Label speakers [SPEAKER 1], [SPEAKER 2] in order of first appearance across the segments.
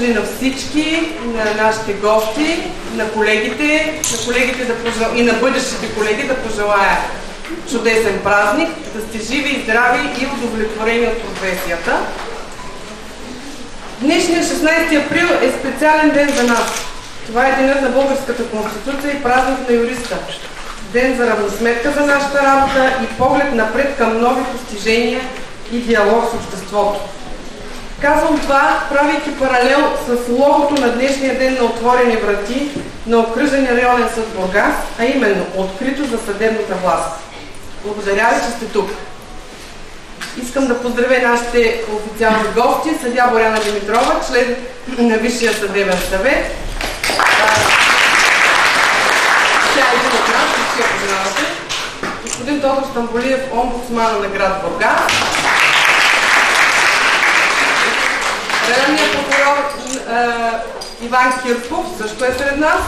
[SPEAKER 1] На всички, на нашите гости, на колегите и на бъдещите колеги да пожелая чудесен празник, да сте живи и здрави и удовлетворени от професията. Днешният 16 април е специален ден за нас. Това е денят на Българската конституция и празник на юриста. Ден за равносметка за нашата работа и поглед напред към нови постижения и диалог с обществото. Казвам това, правейки паралел с логото на днешния ден на отворени врати на Окръжен районен съд Бургас, а именно открито за съдебната власт. Благодаря ви, че сте тук. Искам да поздравя нашите официални гости, съдия Боряна Димитрова, член на Висшия съдебен съвет. Тя е един от нас, всички я познавате. Господин Тодор Стамболиев, омбудсмана на град Бургас. Районният прокурор Иван Кирков също е сред нас.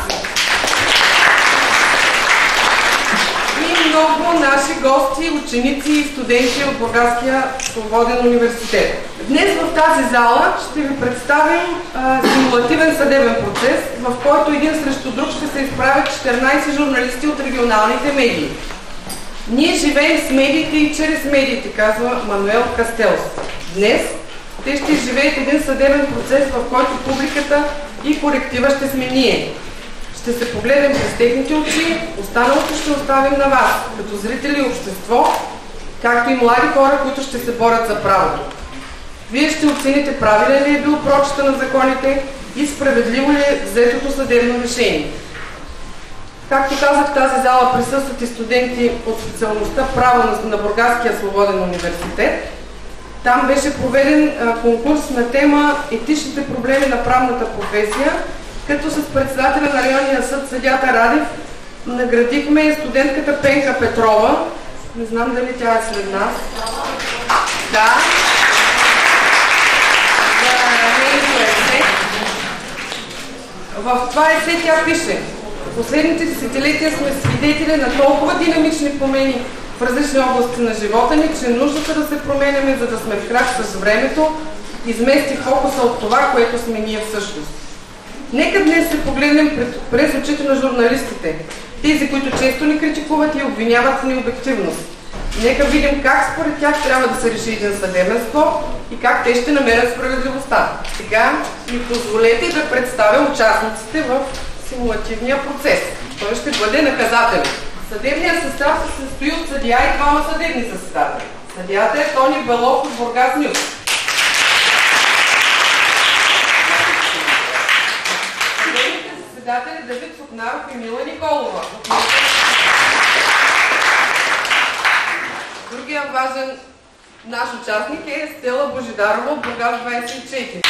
[SPEAKER 1] И много наши гости, ученици и студенти от Бургаския свободен университет. Днес в тази зала ще ви представим симулативен съдебен процес, в който един срещу друг ще се изправят 14 журналисти от регионалните медии. Ние живеем с медиите и чрез медиите, казва Мануел Кастелс. Днес те ще изживеят един съдебен процес, в който публиката и колектива ще сме ние. Ще се погледнем през техните очи, останалото ще оставим на вас, като зрители и общество, както и млади хора, които ще се борят за правото. Вие ще оцените правилен ли е бил прочита на законите и справедливо ли е взетото съдебно решение. Както казах, в тази зала присъстват и студенти от специалността право на Бургаския свободен университет. Там беше проведен конкурс на тема етичните проблеми на правната професия, като с председателя на районния съд съдията Радев наградихме студентката Пенка Петрова. Не знам дали тя е сред нас. Да. В това есе тя пише: в последните десетилетия сме свидетели на толкова динамични промени в различни области на живота ни, че нуждата да се променяме, за да сме в крак с времето, измести фокуса от това, което сме ние всъщност. Нека днес се погледнем през очите на журналистите, тези, които често ни критикуват и обвиняват в необективност. Нека видим как според тях трябва да се реши един съдебен спор и как те ще намерят справедливостта. Сега ми позволете да представя участниците в симулативния процес. Той ще бъде наказателен. Съдебният състав се състои от съдия и двама съдебни заседатели. Съдията е Тони Белов от Бургас Нюс. Съдебните заседатели Давид Сукнаров и Мила Николова. Другия важен наш участник е Стела Божидарова от Бургас 24.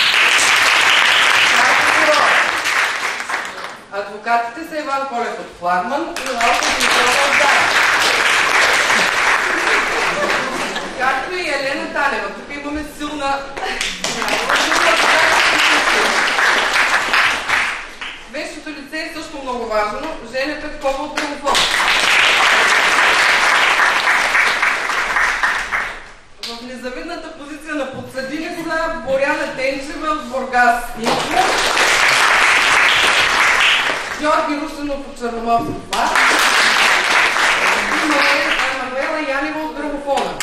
[SPEAKER 1] Адвокатите са Иван Колев от Флагман и Лаука Димитрова от Дара. Както и Елена Танева. Тук имаме силна... Вещото лице е също много важно. Женя Петкова от Правофон. В незавидната позиция на подсъдими са Боряна Тенчева от Бургас Инфо, Георги Русинов от Черноморски флаг и Мануела Янева от Грамофона.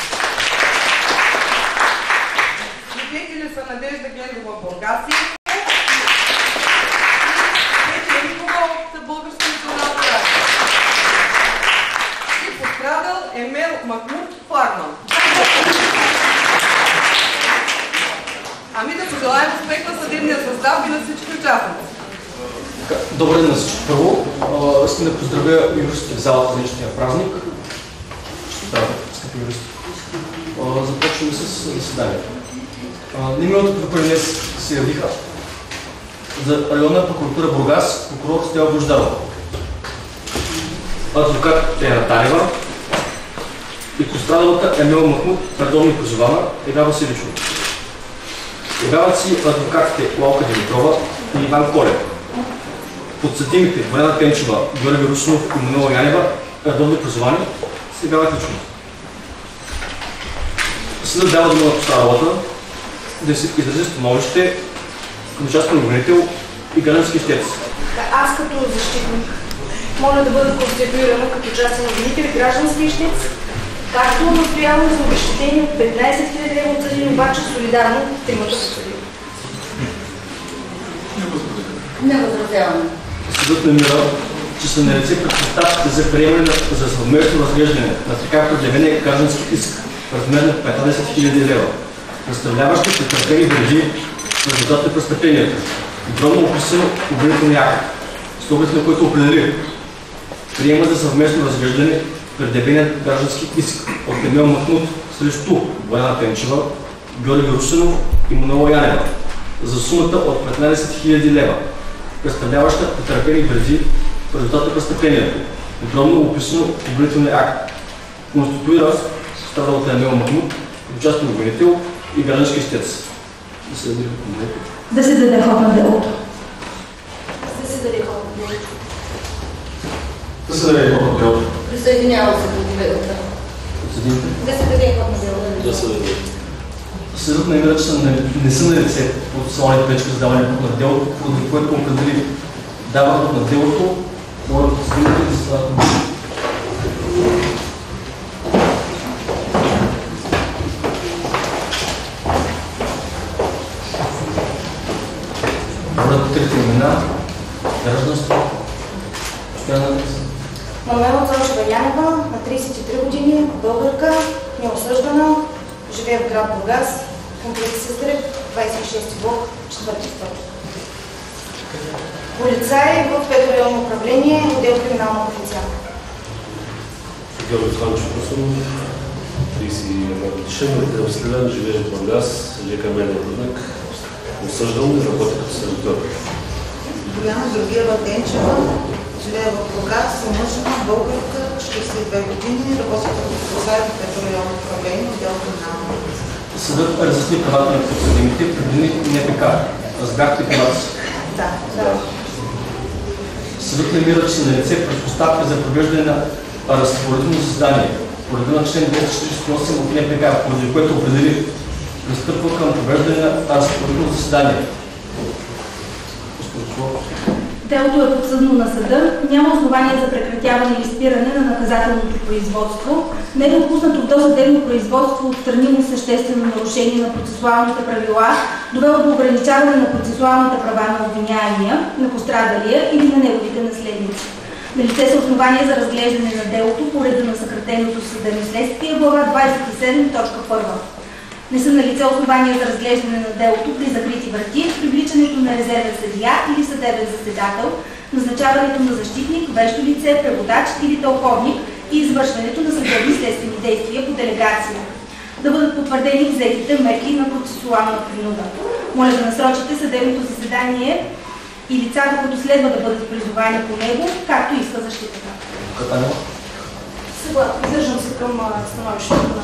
[SPEAKER 1] Свидетели са Надежда Гендова от Бургас Инфо и Петя Никова от Българска национална радио. И пострадал Емел Махмуд Флагман. Ами да пожелаем успех на съдебния състав и на всички участници.
[SPEAKER 2] Добър ден на всички. Първо, искам да поздравя юристите в залата за днешния празник. Скъпи юристи. Започваме с заседанието. Миналото като днес се явиха за районна прокуратура Бургас, прокурор Стела Божидарова. адвокат Ера Танева и пострадалата Емел Махмуд, редовно призована, явява се лично. Явяват си адвокатите Лалка Димитрова и Иван Колев. Подсъдимите Боряна Тенчева, Георги Русинов и Мануела Янева, редовно призовани, се явяват лично. Съдът дава дума на пострадалата да се изрази становище към частен обвинител и граждански ищец.
[SPEAKER 3] Аз като защитник моля да бъда конституирана като частен обвинител и граждански ищец, както настоявам за обезщетение от 15 000 лева отсъдени, обаче солидарно тримата подсъдими. Не възразяваме.
[SPEAKER 2] Съдът намира, че са налице предпоставките за приемане за съвместно разглеждане на така предявения граждански иск в размер на 15 000 лева, представляващи претърпени вреди в резултат на престъплението. Подробно описано обвинителния акт, с оглед на който определи приема за съвместно разглеждане предявения граждански иск от Емел Махмуд срещу Боряна Тенчева, Георги Русинов и Мануела Янева за сумата от 15 000 лева, представляваща претърпени вреди в резултат на престъплението. Подробно описано в обвинителния акт. Конституира страдалата Емел Махмуд като частен обвинител и граждански ищец.
[SPEAKER 3] Да се даде ход на делото. Да се даде ход на делото.
[SPEAKER 2] Да се даде ход на делото.
[SPEAKER 3] Присъединява се до делото. Да се даде ход на делото.
[SPEAKER 2] Да се даде. Съдът намира, че не са налице процесуални пречки за даване ход на делото, поради което определи дава ход на делото, моля да се видите да се това. Трите имена, гражданство,
[SPEAKER 3] Мануела Цочева Янева, на 33 години, българка, неосъждана, живее в град Бургас, комплекс Сестрев, 26 блок, 4-ти стъп. Полицай в 5-то районно управление, отдел криминална полиция.
[SPEAKER 4] Георги Фанчев Русинов, 31 годишен, родител Сливен, живее в Бургас, ЖК Меден Рудник, осъждан и работи като сервитор.
[SPEAKER 5] Боряна Георгиева Тенчева, живее в Бургас, съмъжна, българка, 42 години, работи като полицай в 5-то районно управление, отдел криминална полиция.
[SPEAKER 2] Съдът разясни правата на подсъдимите, предвидени НПК. Разбрахте правата си?
[SPEAKER 5] Да.
[SPEAKER 2] Съдът намира, че са налице предпоставки за провеждане на разпоредително заседание по реда на член 248 от НПК, поради което определи пристъпва към провеждане на разпоредително заседание.
[SPEAKER 3] Делото е подсъдно на съда, няма основание за прекратяване или спиране на наказателното производство. Не е допуснато в досъдебно производство отстранимо съществено нарушение на процесуалните правила, довело до ограничаване на процесуалните права на обвиняемия, на пострадалия или на неговите наследници. Налице са основания за разглеждане на делото по реда на съкратеното съдебно следствие, глава 27, точка 1. Не са налице основания за разглеждане на делото при закрити врати, привличането на резервен съдия или съдебен заседател, назначаването на защитник, вещо лице, преводач или тълковник и извършването на съдебни следствени действия по делегация. Да бъдат потвърдени взетите мерки на процесуална принуда. Моля да насрочите съдебното заседание и лицата, които следва да бъдат призовани по него, както иска защитата. Съгласно, издържам се към становището на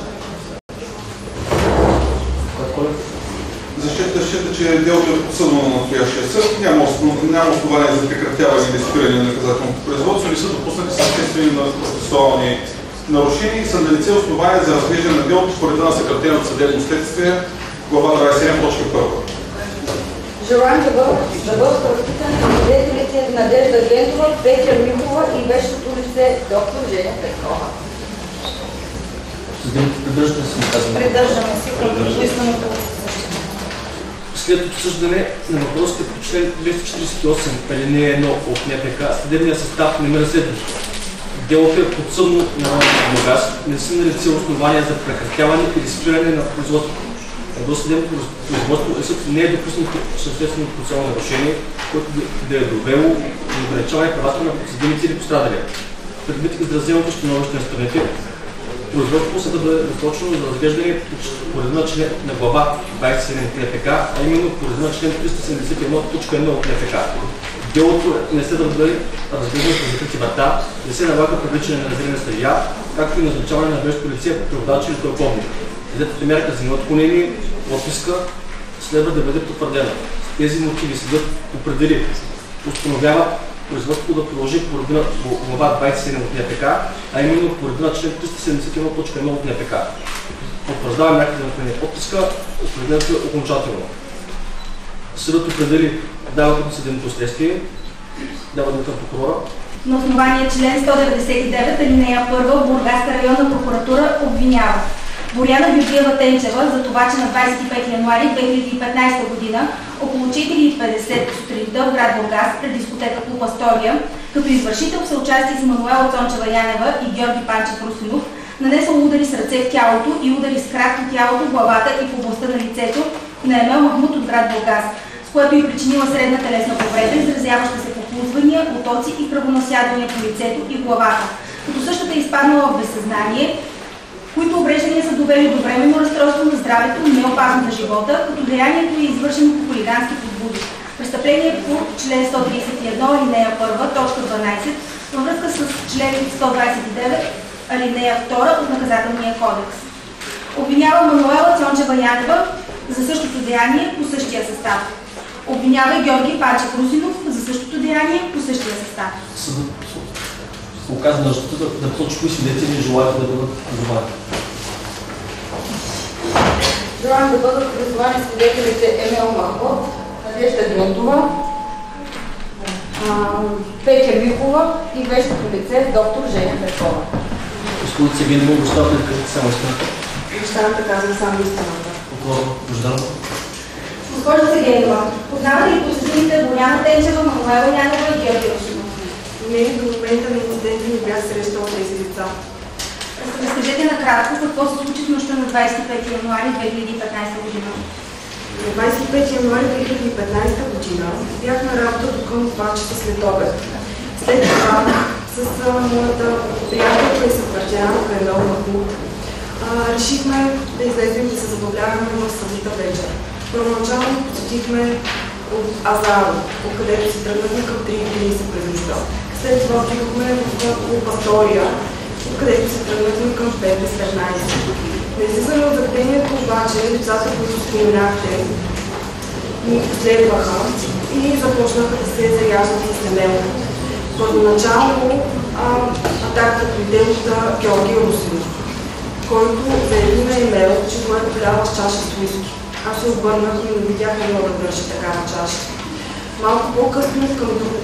[SPEAKER 6] Защитата счита, че делото е подсъдно на настоящия съд, няма основание за прекратяване или спиране на наказателното производство, не са допуснати съществени процесуални нарушения и са налице основания за разглеждане на делото по реда на съкратеното съдебно следствие, глава 27, точка 1.
[SPEAKER 3] Желаем да бъдат разпитани свидетелите Надежда Гентова, Петя Михова и вещото лице доктор Женя Петкова.
[SPEAKER 2] Придържате се наказване?
[SPEAKER 3] Придържаме се към поисканото.
[SPEAKER 2] След обсъждане на въпросите по член 248, алинея 1 от НПК, съдебният състав намира следното. Делото е подсъдно на районния Бургас, не са налице основания за прекратяване или спиране на производството. Досъдебното производство не е допуснато съществено процесуално нарушение, което да е довело до ограничаване правата на подсъдимите или пострадалия. Предвид изразеното становище на страните, производството се да бъде насочено за разглеждане по реда на член на глава 27 от НПК, а именно по реда на член 371.1 от НПК. Делото не следва да бъде разглеждано по закрити врата, не се налага привличане на незрелия съдия, както и назначаване на вещо лице, преводач или тълковник. Взетата мярка за неотклонение, отписка следва да бъде потвърдена. С тези мотиви съдът определи, установява производството да продължи по реда на глава 27 от НПК, а именно по реда на член 371.1 от НПК. Потвърждава мярката за неотклонение подписка, определението е окончателно. Съдът определи даването на съдебното следствие, дава думата на прокурора.
[SPEAKER 3] На основание член 199, алинея 1, Бургаска районна прокуратура обвинява Боряна Георгиева Тенчева за това, че на 25 януари 2015 година около 4:50 сутринта в град Бургас пред дискотека Клуб Астория, като извършител в съучастие с Мануела Цончева Янева и Георги Панчев Русинов, нанесъл удари с ръце в тялото и удари с крак в тялото, главата и в областта на лицето на Емел Махмуд от град Бургас, с което и причинила средна телесна повреда, изразяваща се по пулзвания, потоци и кръвонасядвания по лицето и главата, като същата е изпаднала в безсъзнание, които увреждания са довели до временно разстройство на здравето, неопасно на живота, като деянието е извършено по хулигански подбуди. Престъпление по член 131, алинея 1, точка 12, във връзка с член 129, алинея 2 от Наказателния кодекс. Обвинява Мануела Цончева Янева за същото деяние по същия състав. Обвинява и Георги Панчев Русинов за същото деяние по същия състав.
[SPEAKER 2] Съдът оказва на защита да посочи кои свидетели желаят да бъдат призовани.
[SPEAKER 7] Желаем да бъдат призовани свидетелите Емел Махмуд, Надежда Гюндова, Петя Михова и вещото лице доктор Женя Петкова.
[SPEAKER 2] Господица Генова, обещавате да кажете само истината?
[SPEAKER 1] Обещавам да казвам само истината.
[SPEAKER 2] Прокурор Божидарова.
[SPEAKER 3] Госпожица Генова, познавате ли посетителите Боряна Тенчева, Мануела Янева и Георги Русинов?
[SPEAKER 1] Не, до момента на инцидента не бях срещала тези лица.
[SPEAKER 3] Разкажете накратко какво се случи в нощта на 25 януари 2015 година.
[SPEAKER 1] На 25 януари 2015 година бях на работа до към 2 часа след обед. След това с моята приятелка и съпартиянка Емел Махмуд решихме да излезем и да се забавляваме в събота вечер. Първоначално посетихме Азаро, откъдето се тръгнахме към 3:30 през нощта. След това отидохме в Клуб Астория, откъдето се тръгнахме към 5:15. На излизане от заведението обаче лицата, които споменахте, ни последваха и започнаха да се заяждат с Емел. Първоначално атаката дойде от Георги Русинов, който заяви на Емел, че той е полява с чаша с уиски. Аз се обърнах и не видях Емел да държи такава чаша. Малко по-късно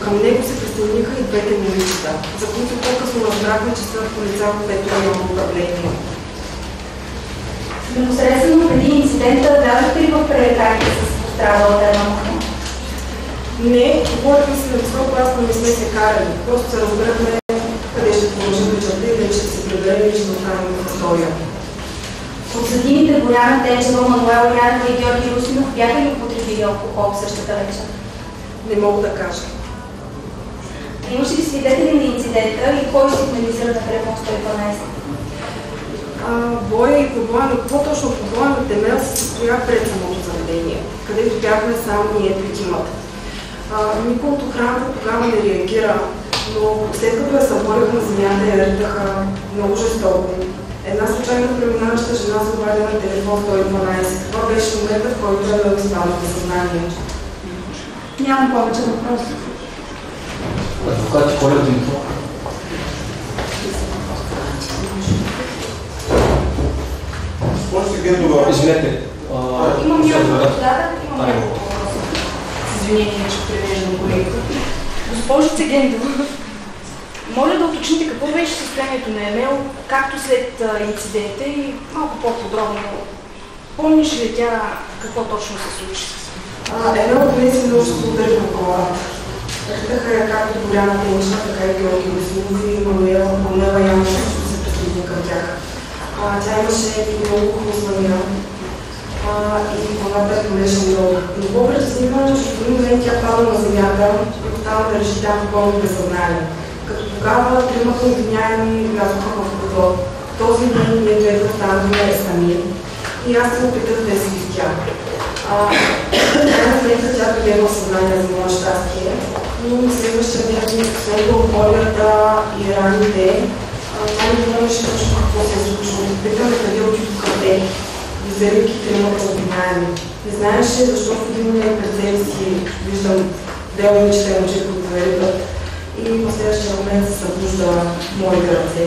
[SPEAKER 1] към него се присъединиха и двете момичета, за които по-късно разбрахме, че са полицаи от 5-то районно управление.
[SPEAKER 3] Непосредствено преди инцидента влязохте ли в пререкание с пострадалата Емел Махмуд?
[SPEAKER 1] Не, говорихме се на високо, аз не сме се карали. Просто се разбирахме къде ще продължим вечерта и вече ще се приберем и ще останем в Астория.
[SPEAKER 3] Подсъдимите Боряна Тенчева, Мануела Янева и Георги Русинов бяха ли употребили алкохол в същата вечер?
[SPEAKER 1] Не мога да кажа.
[SPEAKER 3] Имаше ли свидетели на инцидента и кой сигнализира на телефон 112?
[SPEAKER 1] Боя и побоя, но какво точно побоя на Емел се състоя пред самото заведение, където бяхме само ние тримата. Никой от охраната тогава не реагира, но след като я съборих на земята, я ридаха много жестоко. Една случайно преминаваща жена се обади на телефон 112. Това беше момента, в който Емел изпадна в съзнание.
[SPEAKER 3] Нямам повече въпроси.
[SPEAKER 2] Адвокати, Коля Димитро. Извинете.
[SPEAKER 3] Имам няколко задатък, имам няколко въпроса.
[SPEAKER 1] Извинение, че превеждам колегата.
[SPEAKER 7] Госпожица Гендова, моля да уточните какво беше състоянието на Емел, както след инцидента и малко по-подробно. Помниш ли тя какво точно се случи?
[SPEAKER 1] Емел донесе множество удари по главата. Ридаха я както Боряна Тенчева, така и Георги Русинов и Мануела Янева също се присъедини към тях. Тя имаше много хрумвания и главата е болеше много. Но по-пресъзнима, че в един момент тя пада на земята и остава да реши тя пълно безсъзнание. Като тогава тримата обвиняеми влязоха в подвод. В този момент ние двете останахме сами и аз се опитах да я свистя. В крайна сметка тя дойде в съзнание за мое щастие
[SPEAKER 8] но на следващия ден, освен алкохолията и раните, той не знаеше точно какво се е случило. Питаме къде отидоха те, вземайки тримата обвиняеми. Не знаеше защо в един момент пред себе си виждам две момичета и момчета, които заведат, и в следващия момент се събужда моите ръце.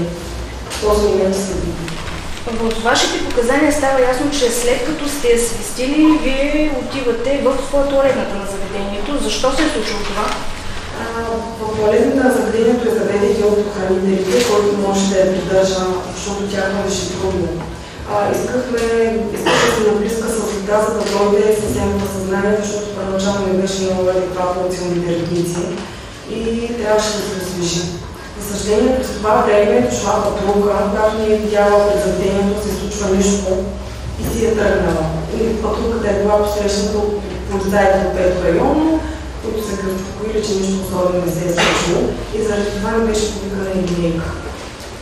[SPEAKER 8] В този момент се види.
[SPEAKER 7] В вашите показания става ясно, че след като сте я свистили, вие отивате в туалетната на заведението. Защо се е случило това?
[SPEAKER 8] В туалетната на заведението е заведен един от охранителите, който може да я придържа, защото тя ходеше трудно. Искахме да се наблизка с вода, за да дойде съвсем в съзнание, защото първоначално не беше много адекватно от силните редници и трябваше да се освежи. За съжаление, през това време дошла патрулка, която не е видяла пред заведението, се случва нещо и си е тръгнала. И патрулката е била посрещната от полицаите от Пето районно, които се успокоили, че нищо особено не се е случило и заради това не беше повикана и линейка.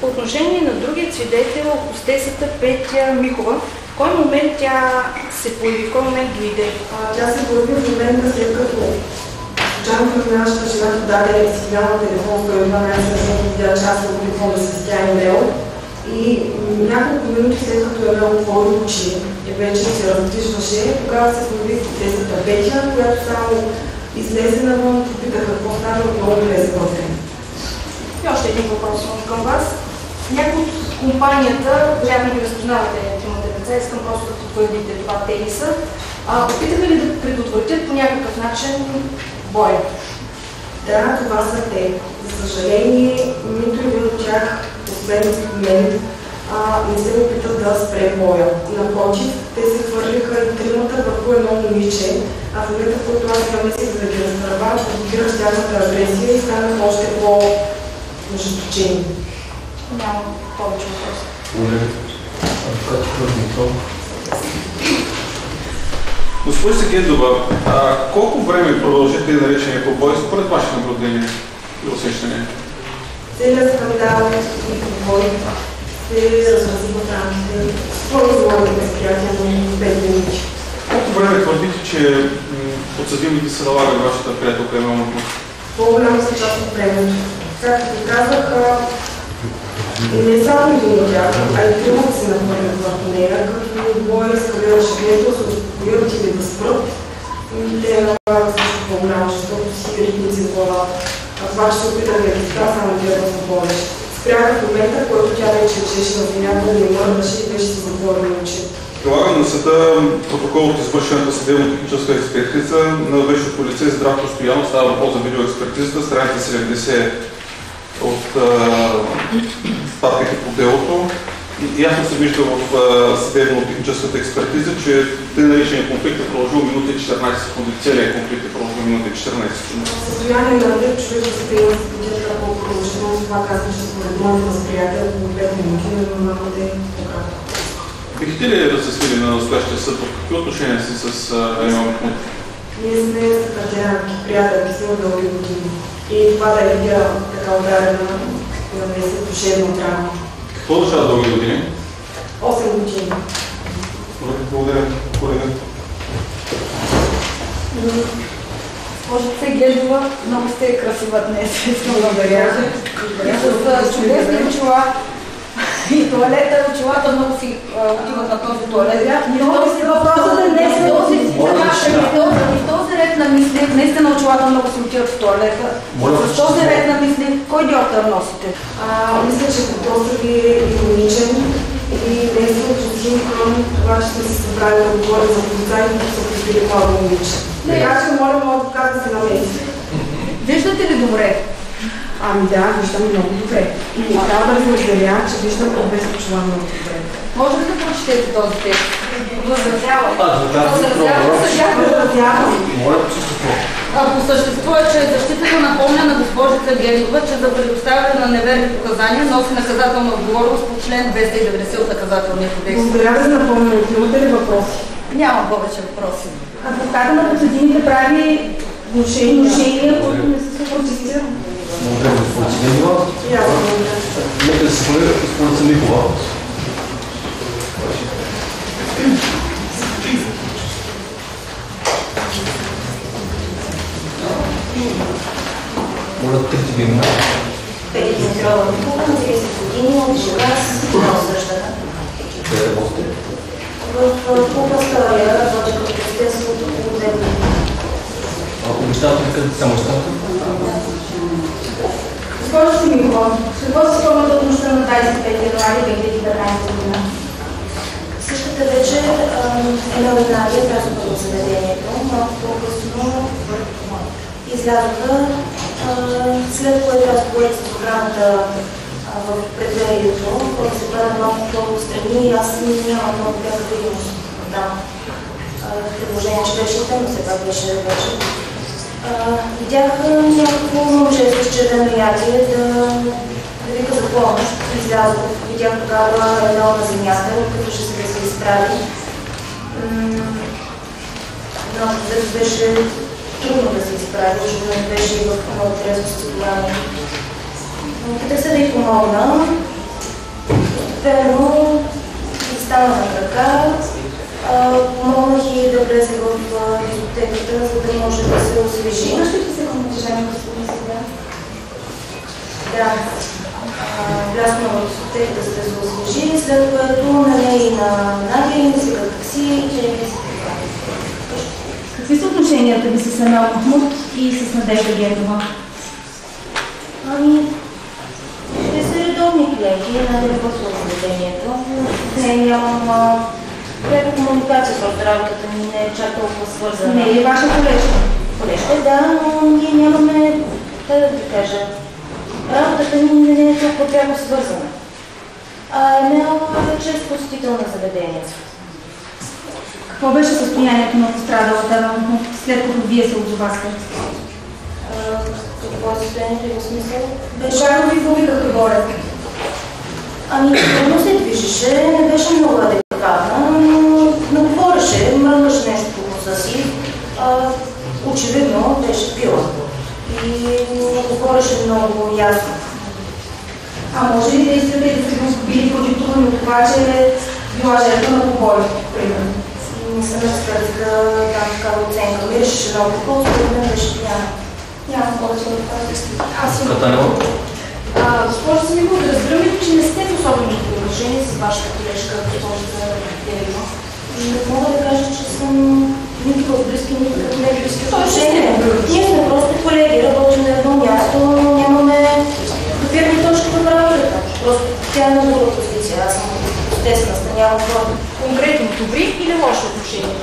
[SPEAKER 7] По отношение на другият свидетел, хостесата Петя Михова, в кой момент тя се появи, в кой момент дойде?
[SPEAKER 8] Тя се появи в момента, след като случайно в нашата жена даде сигнал на телефон, в който 12, защото видя част от телефона с тя имейл. И няколко минути след като имейл отвори очи и вече се раздвижваше, тогава се появи хостесата Петя, която само излезе навън, попита какво става и много влезе вътре.
[SPEAKER 7] И още един въпрос към вас. Някой от компанията, вероятно ви разпознавате тримата деца, искам просто да потвърдите това те ли са. Опитаха ли да предотвратят по някакъв начин боя?
[SPEAKER 8] Да, това са те. За съжаление, нито един от тях последният момент не се опитат да спре боя. Напротив, те се хвърлиха и тримата върху едно момиче, а в момента, в който аз намесих за да ги разтърва, провокирах тяхната агресия и станах още по-ожесточени.
[SPEAKER 7] Няма повече въпроси.
[SPEAKER 6] Госпожа Сегендова, колко време продължите наречения побой според ваше наблюдение и усещане?
[SPEAKER 8] Целият скандал и побой се разрази в рамките според моите възприятия на 5 минути.
[SPEAKER 6] Колко време твърдите, че подсъдимите се налагат вашата приятелка Емел Махмудова?
[SPEAKER 8] По-голяма са част от времето. Както ви казах, не само един от тях, а и тримата се нахвърлят върху нея, като боя ескалираше гнето, се успокоят или да спрат. Те налагат също по-голямо, защото си ритници в главата. А това, че се опитах да ги спра, само тя да заболеш. Спряха в момента, в който тя вече чеше на земята, не мърдаше и беше се затворили очи.
[SPEAKER 6] Прилагам на съда протокол от извършената съдебно-техническа експертиза на вещото лице Здравко Стоянов. Става въпрос за видеоекспертизата, страница 70 от папките по делото. Ясно се вижда в съдебно-техническата експертиза, че тъй наречения конфликт е продължил минути и 14 секунди. Целият конфликт е продължил минути и 14 секунди.
[SPEAKER 8] В състояние на ръдък човек да се приема с пътята колко продължително, това казвам, че според моите възприятия около 5 минути, но нормално да е по-кратко.
[SPEAKER 6] Бихте ли разяснили на настоящия съд в какви отношения си с Емел Махмудова?
[SPEAKER 8] Ние сме съкратянки, приятелки си от дълги години. И това да я видя така ударена на месец душевно травма.
[SPEAKER 6] Какво означава дълги години?
[SPEAKER 8] 8 години.
[SPEAKER 6] Благодаря, колега.
[SPEAKER 9] Госпожо Сегендова, много сте красива днес, искам да кажа. С чудесни очила и туалета, очилата много си отиват на този туалет. Въпросът е днес в този ред на мисли, наистина очилата много си отиват в туалета. С този ред на мисли, кой диоптър носите?
[SPEAKER 8] Мисля, че въпросът ви е ироничен и не се отразим към това, че сме се събрали да говорим за полицаи, които са прибили младо момиче. Така че моля моят адвокат да се намеси.
[SPEAKER 9] Виждате ли добре?
[SPEAKER 8] Ами да, виждам много добре. И трябва да ви уверя, че виждам без очила много добре.
[SPEAKER 9] Може ли да прочетете този текст? Възразявам. По същество е, че защитата напомня на госпожица Гендова, че за предоставяне на неверни показания носи наказателна отговорност по член 290 от наказателния кодекс.
[SPEAKER 8] Благодаря ви за напомнянето. Имате ли въпроси?
[SPEAKER 9] Нямам повече въпроси.
[SPEAKER 3] Адвоката на подсъдимите прави внушения, които не са протестирани.
[SPEAKER 2] Благодаря, госпожа Сегендова. Нека да се хвали госпожица Михова. бъдат трите ви имена?
[SPEAKER 10] Пети Димитрова Николова, на 30 години, от жена с осъждана.
[SPEAKER 2] Къде работите?
[SPEAKER 10] В областта работя като президентството около 2 години.
[SPEAKER 2] Обещавате ли къде само оставка?
[SPEAKER 3] Госпожо Симикова, какво се спомняте от нощта на 25 януари 2015 година?
[SPEAKER 10] Същата вечер една от Надя влязоха в заведението, малко по-късно излязоха, след което аз поех с програмата в предверието, който се прави малко по-страни и аз нямам много пряка видимост там. Предложение, че беше там, но все пак беше вече. Видях някакво момче с червено ядие да вика за помощ. Излязох, видях тогава едно на земята, като ще се изправи. Но беше трудно да се изправи, защото не беше и в много трезво състояние. Опитах се да й помогна. Верно, стана на крака. Помогнах и да влезе в дискотеката, за да може да се освежи.
[SPEAKER 3] Имаш ли секунди, уважаеми господин съдия?
[SPEAKER 10] Да. Влязохме в дискотеката, за да се освежи, след което на нея и на Надя им взеха такси и
[SPEAKER 3] Какви са отношенията ви с Емел Махмуд и с Надежда Гендова?
[SPEAKER 10] Те са редовни клиенти, Надя работила в заведението. С нея нямам пряка комуникация, защото работата ми не е чак толкова свързана.
[SPEAKER 3] Не е ли ваша колежка?
[SPEAKER 10] Колежка, да, но ние нямаме, как да ти кажа, работата ми не е толкова пряко свързана. Емел е чест посетител на заведението.
[SPEAKER 3] Какво беше състоянието на пострадалата Емел, след като вие се отзовахте?
[SPEAKER 10] Какво е състоянието и в смисъл?
[SPEAKER 3] Когато ви повикаха горе?
[SPEAKER 10] Трудно се движеше, не беше много адекватна, но говореше, мръдваше нещо по гласа си. Очевидно беше пила и говореше много ясно.
[SPEAKER 3] Може ли да искате да сте го били продиктувани от това, че е била жертва на побой, примерно?
[SPEAKER 10] Не съм разказах да дам такава оценка. Миришеше много по-колко, да беше пияна.
[SPEAKER 3] Нямам повече да кажа.
[SPEAKER 2] Катанева?
[SPEAKER 7] Госпожо Симикова, да разбираме ли, че не сте в особено положение с вашата колежка, госпожата Гендова?
[SPEAKER 10] Не мога да кажа, че съм нито в близки, нито в неблизки отношения. Ние сме просто колеги, работим на едно място, но нямаме допирни точки в работата. Просто тя е на друга позиция. Аз съм стесна, нямам хора.
[SPEAKER 7] Конкретно добри или лоши отношения?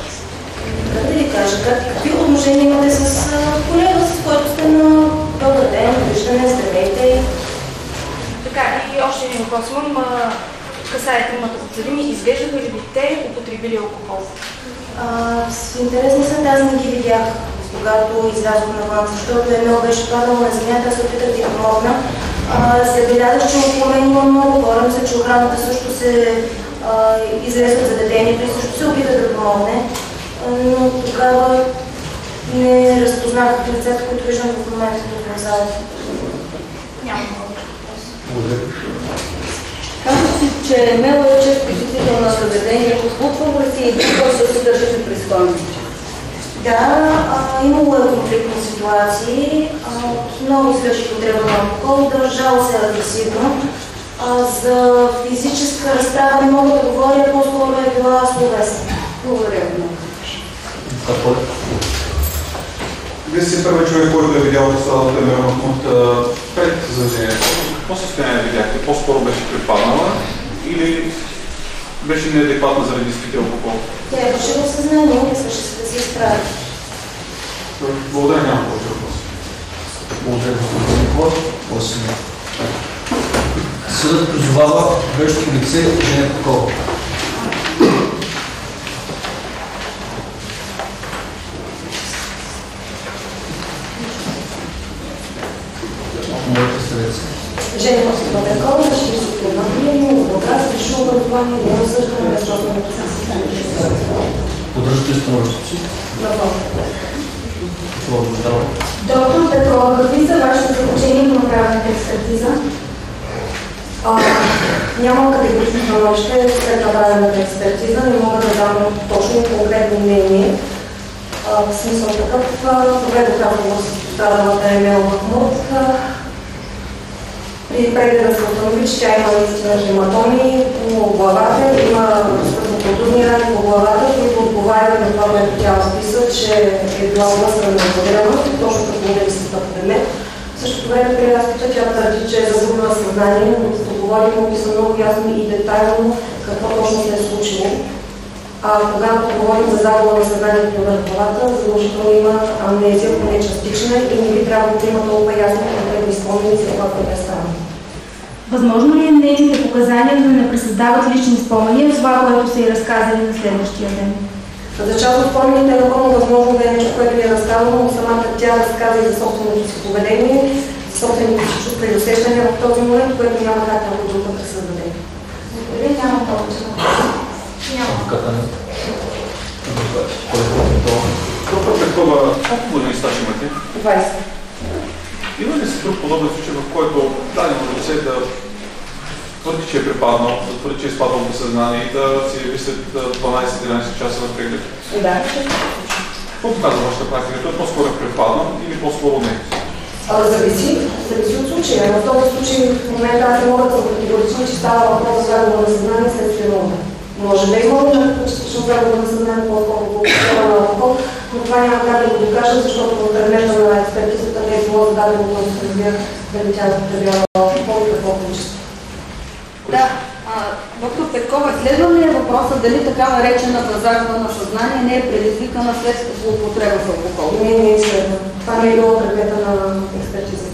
[SPEAKER 10] Как да ви кажа, какви отношения имате с колега, с който сте на добър ден, виждане, здравейте?
[SPEAKER 7] Така, и още един въпрос имам. Касае темата подсъдими, изглеждаха ли ви те употребили алкохол?
[SPEAKER 10] С интересни са, аз не ги видях, когато излязох навън, защото Емел беше падала на земята, аз се опитах да ги помогна. Забелязах, че около мен има много хора, мисля, че охраната също се излезе от заведението и също се опита да помогне. Но тогава не разпознах лицата, които виждам в момента в залата.
[SPEAKER 7] Няма.
[SPEAKER 2] Благодаря.
[SPEAKER 9] Казвате, че Емел е чест посетител на заведението. Случва ли си и който да се държи непристойно?
[SPEAKER 10] Да, имало е конфликтни ситуации. Много свърши потреба на алкохол, държал се агресивно. За физическа разправа не мога да говоря, по-скоро е била словесна.
[SPEAKER 9] Благодаря много.
[SPEAKER 6] Вие сте първи човек, който е видял пострадалата Емел Махмуд пред заведението. Какво състояние видяхте? По-скоро беше припаднала или беше неадекватна заради изпития алкохол?
[SPEAKER 10] Тя беше в съзнание, не свърши се да се изправи.
[SPEAKER 6] Благодаря, нямам повече въпрос.
[SPEAKER 2] Благодаря, господин Николов. Съдът призовава вещото лице Женя Петкова. Моля, представете се.
[SPEAKER 5] Женя Петкова, на 41 години, адвокат, срещу образование и осъждане на собствения процес.
[SPEAKER 2] Поддържате ли становището си?
[SPEAKER 5] Напълно.
[SPEAKER 2] Това обождава.
[SPEAKER 3] Доктор Петкова, какви са вашите заключения по направената експертиза?
[SPEAKER 5] Нямам категорично становище след направената експертиза, не мога да дам точно конкретно мнение. В смисъл такъв, проведох разговор с
[SPEAKER 8] пострадалата Емел Махмуд. При прегледа се установи, че тя има наистина хематоми по главата, има културни рани по главата, които отговарят на това, което тя описа, че е била облъсна на подреност, точно като медицинската предмет. В същото време при разпита тя твърди, че е загубила съзнание, но като говорим, описа много ясно и детайлно какво точно се е случило. Когато говорим за загуба на съзнанието на главата, задължително има амнезия, поне частична, и не би трябвало да има толкова ясно конкретни спомени за това, което е станало.
[SPEAKER 3] Възможно ли е нейните показания да не пресъздават лични спомени от това, което са и разказали на следващия ден?
[SPEAKER 8] За част от спомените е напълно възможно да е нещо, което ви е разказано, но самата тя разказа и за собственото си поведение, собствените си чувства и усещания в този момент, което няма как някой друг да пресъздаде.
[SPEAKER 10] Благодаря, няма повече. Няма.
[SPEAKER 6] Доктор Петкова, колко години стаж имате?
[SPEAKER 8] 20.
[SPEAKER 6] Има ли си друг подобен случай, в който дадено лице да твърди, че е припаднал, да твърди, че е изпаднал в съзнание и да си яви след 12-13 часа на преглед?
[SPEAKER 8] Да.
[SPEAKER 6] Какво показва вашата практика? Той по-скоро е припаднал или по-скоро не?
[SPEAKER 8] Зависи от случая. В този случай в момента аз не мога да съм категорична, че става въпрос за загуба на съзнание следствие на удар. Може да има някакво частично загуба на съзнание, по-скоро по-скоро на алкохол, но това няма как да го докажа, защото в предмета на експертизата не е било зададено да се разбира дали тя потребява алкохол и какво количество.
[SPEAKER 9] Да, доктор Петкова, следва ли е въпроса дали така наречената загуба на съзнание не е предизвикана след злоупотреба с алкохол?
[SPEAKER 8] Не е следва. Това не е било предмета на експертизата.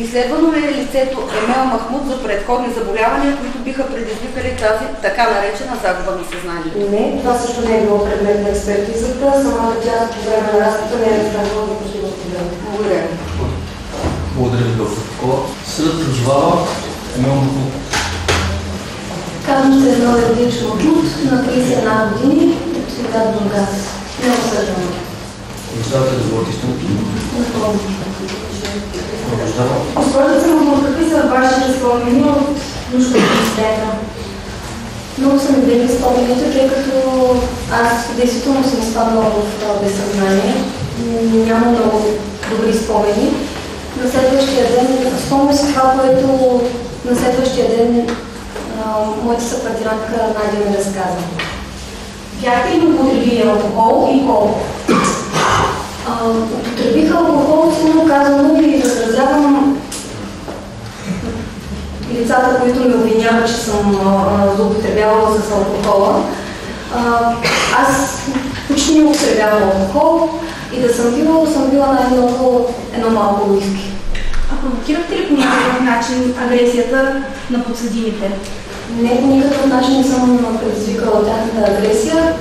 [SPEAKER 9] Изследвано ли е лицето Емел Махмуд за предходни заболявания, които биха предизвикали тази така наречена загуба на съзнание?
[SPEAKER 8] Не, това също не е било предмет на експертизата. Самата тя по време на разпита не е разказвала да протива проблема.
[SPEAKER 9] Благодаря.
[SPEAKER 2] Благодаря ви, доктор Петкова. Съдът призовава Емел Махмуд.
[SPEAKER 10] Казвам се Емел Евдич Махмуд, на 31 години, от Света Бургас. Много съжалявам.
[SPEAKER 2] Продължавате да говорите истината?
[SPEAKER 10] Напълно.
[SPEAKER 3] Госпожица Махмуд, какви са вашите спомени от нощната инцидента?
[SPEAKER 10] Много са ми били спомените, тъй като аз действително съм изпаднала в безсъзнание. Няма много добри спомени. На следващия ден, спомня си това, което на следващия ден моята съпартньорка Надя ми разказа.
[SPEAKER 3] Бяхте ли употребили алкохол и колко?
[SPEAKER 10] Употребих алкохол, силно казано, и възразявам лицата, които ме обвиняват, че съм злоупотребявала с алкохола. Аз почти не употребявам алкохол и да съм била най-много едно малко уиски.
[SPEAKER 3] А провокирахте ли по някакъв начин агресията на подсъдимите?
[SPEAKER 10] Не, по никакъв начин не съм предизвикала тяхната агресия.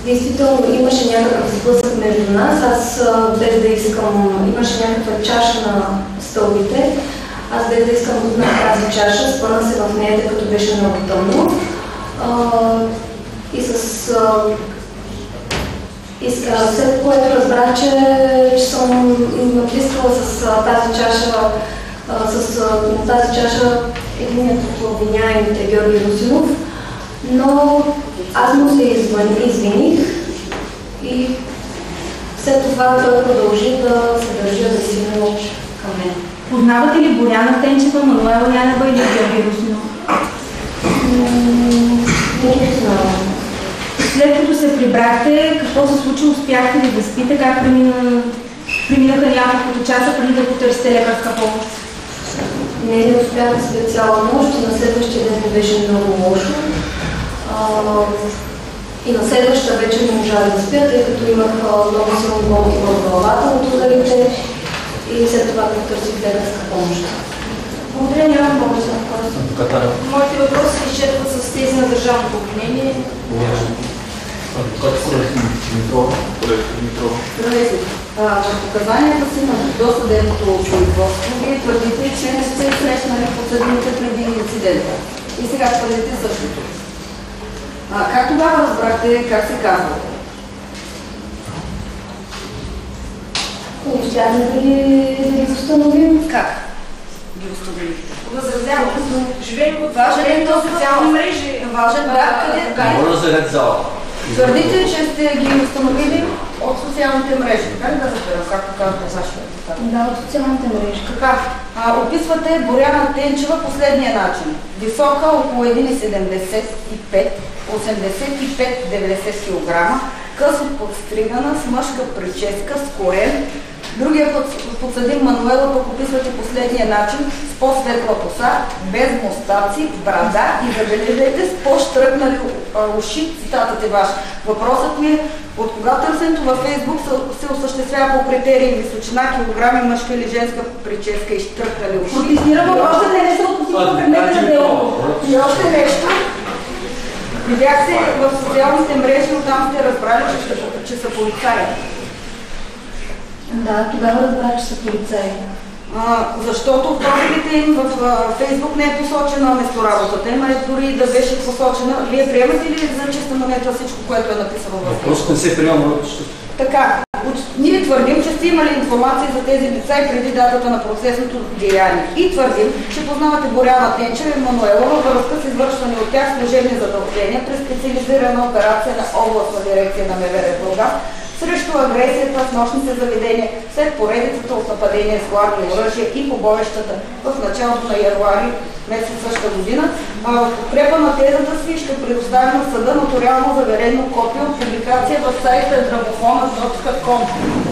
[SPEAKER 10] Действително имаше някакъв сблъсък между нас. Аз без да искам, имаше някаква чаша на стълбите. Аз без да искам на тази чаша, спъна се в нея, тъй като беше много тъмно. След което разбрах, че съм натискала с тази чаша единият от обвиняемите Георги Русинов, но аз му се извиних и след това той продължи да се държи агресивно към мен.
[SPEAKER 3] Познавате ли Боряна Тенчева, Мануела Янева или Георги Русинов?
[SPEAKER 10] Не ги познавам.
[SPEAKER 3] След като се прибрахте, какво се случи? Успяхте ли да спите? Как преминаха няколкото часа преди да потърсите лекарска помощ?
[SPEAKER 10] Не успях да спя цяла нощ и на следващия ден ми беше много лошо. И на следващата вечер не можах да спя, тъй като имах много силни болки в главата от ударите и след това потърсих лекарска помощ.
[SPEAKER 3] Благодаря, нямам повече на въпроса.
[SPEAKER 7] Моите въпроси се изчерпват с тези на държавното обвинение.
[SPEAKER 9] Здравейте. В показанията си на досъдебното производство вие твърдите, че не сте срещнали подсъдимите преди инцидента. И сега твърдите същото. Как тогава разбрахте как се казва?
[SPEAKER 10] Успяхме да ги установим.
[SPEAKER 9] Как ги установим?
[SPEAKER 7] Възразявам. Живеем от важен до социални мрежи.
[SPEAKER 9] Важен, да, къде?
[SPEAKER 2] Моля за ред зала.
[SPEAKER 9] Твърдите, че сте ги установили От социалните мрежи, така ли да разберем, както казвате Саша?
[SPEAKER 3] Да, от социалните мрежи.
[SPEAKER 9] Така, описвате Боряна Тенчева последния начин. Висока около 1,75, 85-90 кг, късо подстригана, с мъжка прическа, с корен. Другия подсъдим Мануела пък описвате последния начин с по-светла коса, без мустаци, брада и забележете с по-щръкнали уши, цитатът е ваш. Въпросът ми е, от кога търсенето във Фейсбук се осъществява по критерии височина, килограми, мъжка или женска прическа и щръкнали уши?
[SPEAKER 3] Протестирам въпросът, не се отпусва предмета на делото.
[SPEAKER 9] И още нещо. Видях се в социалните мрежи, но там сте разбрали, че са полицаи.
[SPEAKER 3] Да, тогава разбрах, че са полицаи.
[SPEAKER 9] Защото в профилите им в Фейсбук не е посочена местоработата им, дори да беше посочена. Вие приемате ли за чиста монета всичко, което е написано в Фейсбук?
[SPEAKER 2] Просто не се приема.
[SPEAKER 9] Така, ние твърдим, че сте имали информация за тези лица и преди датата на процесното деяние. И твърдим, че познавате Боряна Тенчева и Мануела във връзка с извършване от тях служебни задължения през специализирана операция на областна дирекция на МВР в Бургас срещу агресията в нощните заведения след поредицата от нападения с хладни оръжия и побоищата в началото на януари месец същата година. В подкрепа на тезата си ще предоставим на съда нотариално заверено копие от публикация в сайта dramofona.com.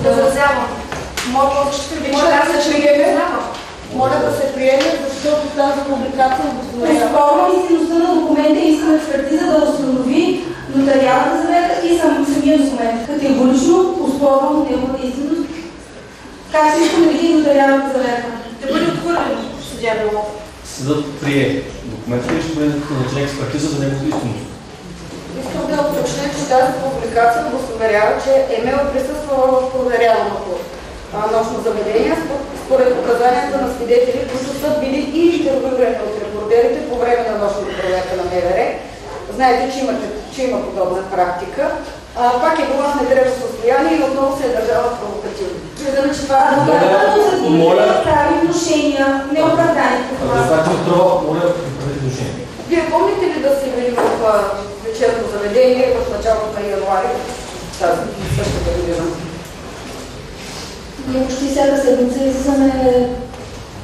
[SPEAKER 7] Възразявам.
[SPEAKER 9] Моля да се приеме, защото тази публикация удостоверява.
[SPEAKER 3] Оспорвам истинността на документа и искам експертиза да установи нотариалната заверка и самия документ. Категорично оспорвам неговата истинност. Как се иска да види нотариалната заверка?
[SPEAKER 7] Да бъде отхвърлено, съдия Белов.
[SPEAKER 2] Съдът прие документа и ще бъде назначена експертиза за неговата истинност.
[SPEAKER 9] Искам да уточня, че тази публикация удостоверява, че Емел е присъствала в проверяваното нощно заведение според показанията на свидетели, които са били и интервюирани от репортерите по време на нощната проверка на МВР. Знаете, че има подобна практика. Пак е била в нетрезво състояние и отново се е държала провокативно. Виждаме, че това е
[SPEAKER 3] моля да прави внушения, неоправдани по това.
[SPEAKER 2] Моля да прави внушения.
[SPEAKER 9] Вие помните ли да сте били в вечерно заведение в началото на януари тази същата година?
[SPEAKER 3] Ние почти всяка седмица излизаме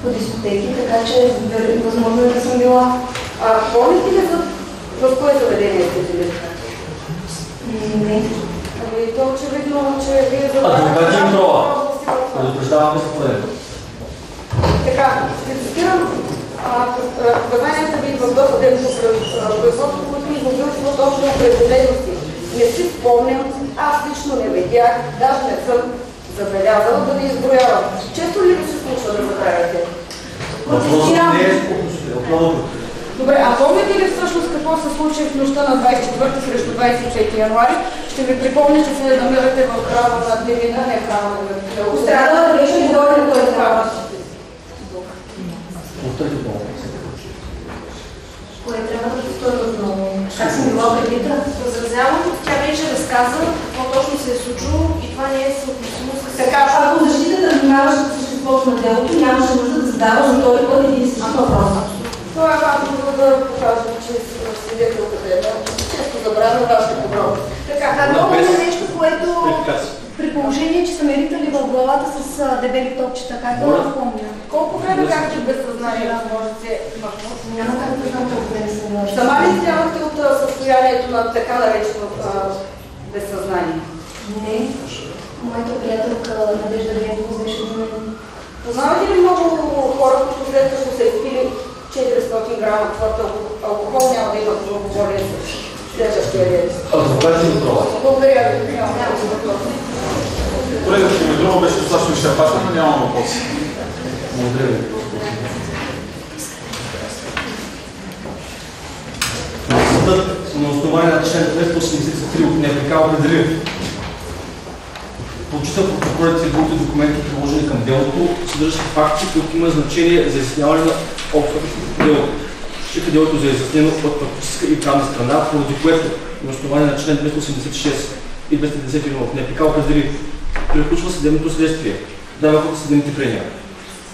[SPEAKER 3] по дискотеки, така че възможно е да съм била.
[SPEAKER 9] Помните ли в кое заведение сте били?
[SPEAKER 3] Не.
[SPEAKER 9] Ами то очевидно, че вие забравяте.
[SPEAKER 2] Адвокат Димитрова. Предупреждаваме за поредно.
[SPEAKER 9] Така, ще цитирам показанията ви в досъдебното производство, които ми изложили точно определености. Не си спомням, аз лично не видях, даже не съм забелязала да ви изброявам. Често ли ви се случва да забравяте?
[SPEAKER 2] Въпросът не е отново.
[SPEAKER 9] Добре, а помните ли всъщност какво се случи в нощта на 24 срещу 25 януари? Ще ви припомня, че се намирате в храма на Девина, не в храма на Девина.
[SPEAKER 3] Пострадала беше говори кой е храма. Кое трябва да повторя отново? Как съм била предвида?
[SPEAKER 7] Възразявам, тя вече разказа какво точно се е случило и това не е съотносимо с...
[SPEAKER 3] Така, ако защитата внимаваше с съществото на делото, нямаше нужда да задава за втори път един и същи въпрос.
[SPEAKER 9] Това е важно да покажем, че свидетелката е често забравя вашите подробности.
[SPEAKER 7] Така, много е нещо, което при положение, че са ме ритали в главата с дебели топчета, как да го спомня.
[SPEAKER 9] Колко време бяхте без съзнание, можете?
[SPEAKER 3] Няма как да знам колко време съм била.
[SPEAKER 9] Сама ли излязохте от състоянието на така наречено безсъзнание?
[SPEAKER 3] Не. Моята приятелка Надежда Генкова беше до мен.
[SPEAKER 9] Познавате ли много хора, които след като са изпили 400 грама твърд алкохол, няма да имат благополучие с следващия ден?
[SPEAKER 2] Адвокат Димитрова.
[SPEAKER 9] Благодаря ви. Няма въпрос.
[SPEAKER 6] Колегата Димитрова беше достатъчно изчерпателна, нямам въпроси.
[SPEAKER 2] Благодаря ви. Съдът на основание на член 283 от НПК определи прочита протоколите и другите документи, приложени към делото, съдържащи факти, които има значение за изясняване на обстоятелствата по делото. Счита делото за изяснено от практическа и правна страна, поради което на основание на член 286 и 291 от НПК определи приключва съдебното следствие. Дава ход съдебните прения.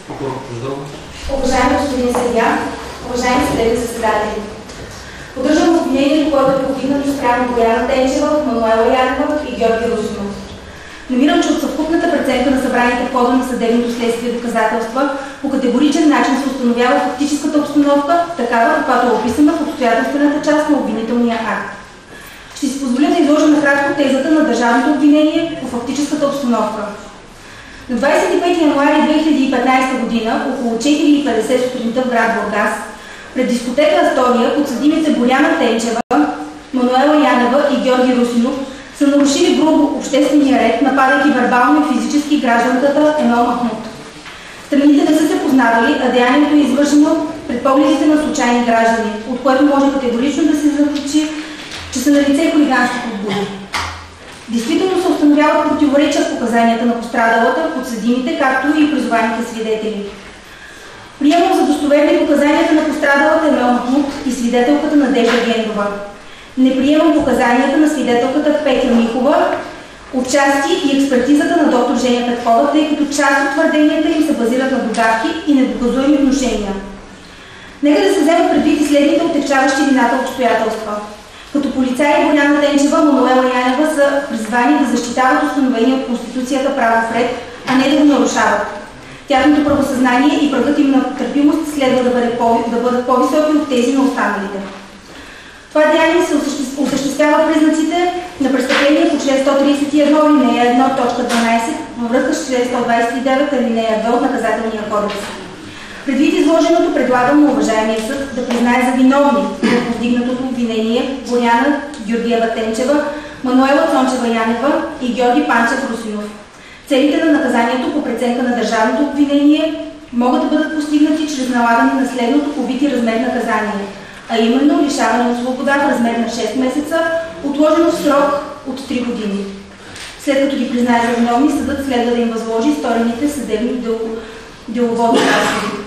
[SPEAKER 2] Прокурор Прозорова.
[SPEAKER 3] Уважаеми господин съдия, уважаеми съдебни заседатели, поддържам обвинението, което е повдигнато спрямо Боряна Тенчева, Мануела Янева и Георги Русинов. Намирам, че от съвкупната преценка на събраните в хода на съдебното следствие доказателства по категоричен начин се установява фактическата обстановка, такава, каквато е описана в обстоятелствената част на обвинителния акт. Ще си позволя да изложа накратко тезата на държавното обвинение по фактическата обстановка. На 25 януари 2015 година, около 4:50 сутринта в град Бургас, пред дискотека Астория подсъдимите Боряна Тенчева, Мануела Янева и Георги Русинов са нарушили грубо обществения ред, нападайки вербално и физически гражданката Емел Махмуд. Страните не са се познавали, а деянието е извършено пред погледите на случайни граждани, от което може категорично да се заключи, че са налице хулигански подбуди. Действително се установяват противоречия в показанията на пострадалата, подсъдимите, както и призованите свидетели. Приемам за достоверни показанията на пострадалата Емел Махмуд и свидетелката Надежда Генова. Не приемам показанията на свидетелката Петя Михова, отчасти и експертизата на доктор Женя Петкова, тъй като част от твърденията им се базират на догадки и недоказуеми внушения. Нека да се вземат предвид и следните отегчаващи вината обстоятелства. Като полицаи Боряна Тенчева, Мануела Янева са призвани да защитават установения от Конституцията правов ред, а не да го нарушават. Тяхното правосъзнание и прагът им на търпимост следва да бъдат по-високи от тези на останалите. Това деяние се осъществява признаците на престъпление по член 131 алинея 1, т. 12 във връзка с член 129 алинея 2 от Наказателния кодекс. Предвид изложеното, предлагам на уважаемия съд да признае за виновни в повдигнатото обвинение Боряна Георгиева Тенчева, Мануела Цончева Янева и Георги Панчев Русинов. Целите на наказанието по преценка на държавното обвинение могат да бъдат постигнати чрез налагане на следното по вид и размер наказание, а именно лишаване от свобода в размер на 6 месеца, отложено в срок от 3 години. След като ги признае за виновни, съдът следва да им възложи сторените съдебни деловодни разходи.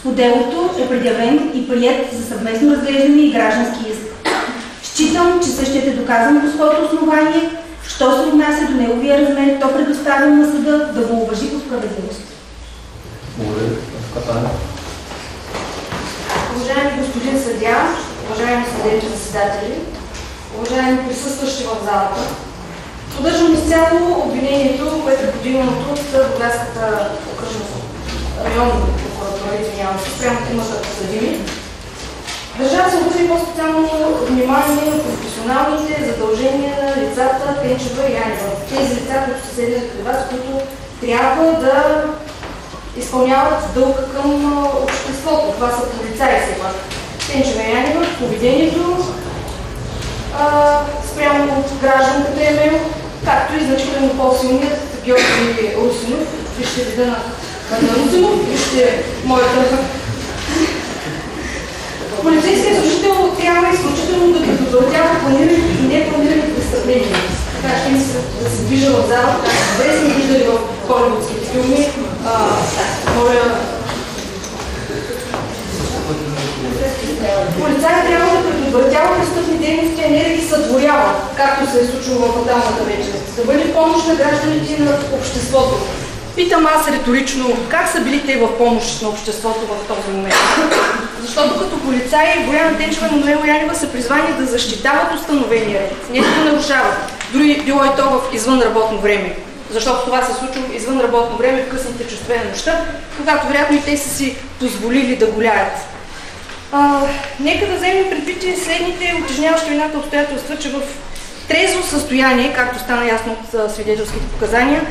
[SPEAKER 3] По делото е предявен и приет за съвместно разглеждане и граждански иск. Считам, че същият е доказан по своето основание. Що се отнася до неговия размер, то предоставям на съда да го уважи по справедливост.
[SPEAKER 7] Уважаеми господин съдия, уважаеми съдебни заседатели, уважаеми присъстващи в залата, поддържам изцяло обвинението, което е подигнато от Бургаската окръжна районна прокуратура, спрямо тримата подсъдими. Държава се обърне по-специално внимание на професионалните задължения на лицата Тенчева и Янева. Тези лица, които са седнали при вас, които трябва да изпълняват дълг към обществото. Това са полицаи все пак. Тенчева и Янева, поведението спрямо гражданката Емел, както и значително по-силният Георги Русинов. Вижте вида на Русинов, вижте моята. Полицейският служител трябва изключително да предотвратява планирани и непланирани престъпления. Така ще да се движа в залата, добре сме виждали в холивудските филми. Моля... Полицаят трябва да предотвратява престъпни дейности, а не да ги сътворява, както се е случило в фаталната вечер. Да бъде помощ на гражданите и на обществото. Питам аз риторично, как са били те в помощ на обществото в този момент? Защото като полицаи Боряна Тенчева и Мануела Янева са призвани да защитават установения ред, не да го нарушават. Дори било и то в извънработно време. Защото това се случва извън работно време в късните часове на нощта, когато вероятно и те са си позволили да гуляят. Нека да вземем предвид и следните утежняващи вината обстоятелства, че в трезво състояние, както стана ясно от свидетелските показания,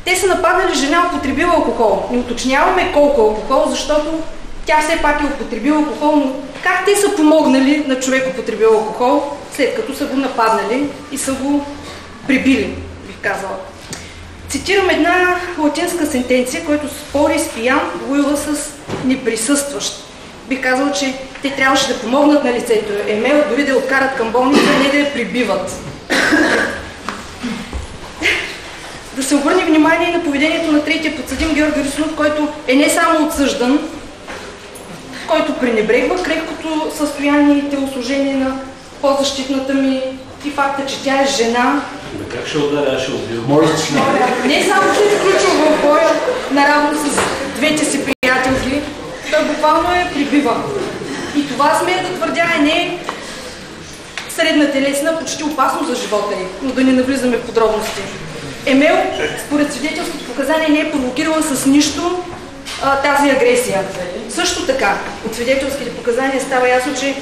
[SPEAKER 7] те са нападнали жена, употребила алкохол. Не уточняваме колко алкохол, защото тя все пак е употребила алкохол, но как те са помогнали на човек употребил алкохол, след като са го нападнали и са го прибили, бих казала. Цитирам една латинска сентенция, която спори с пиян, воюва с неприсъстващ. Бих казала, че те трябваше да помогнат на лицето Емел, дори да я откарат към болница, не да я прибиват. Да се обърне внимание на поведението на третия подсъдим Георги Русинов, който е не само отсъждан, който пренебрегва крехкото състояние и телосложение на по-защитната ми и факта, че тя е жена.
[SPEAKER 4] Как ще ударя, ще убил?
[SPEAKER 7] Не само се е включил в боя наравно с двете си приятелки, той буквално е прибиван. И това смея да твърдя е не средна телесна, почти опасно за живота й, но да не навлизаме в подробности. Емел, според свидетелските показания, не е провокирала с нищо тази агресия. Също така, от свидетелските показания става ясно, че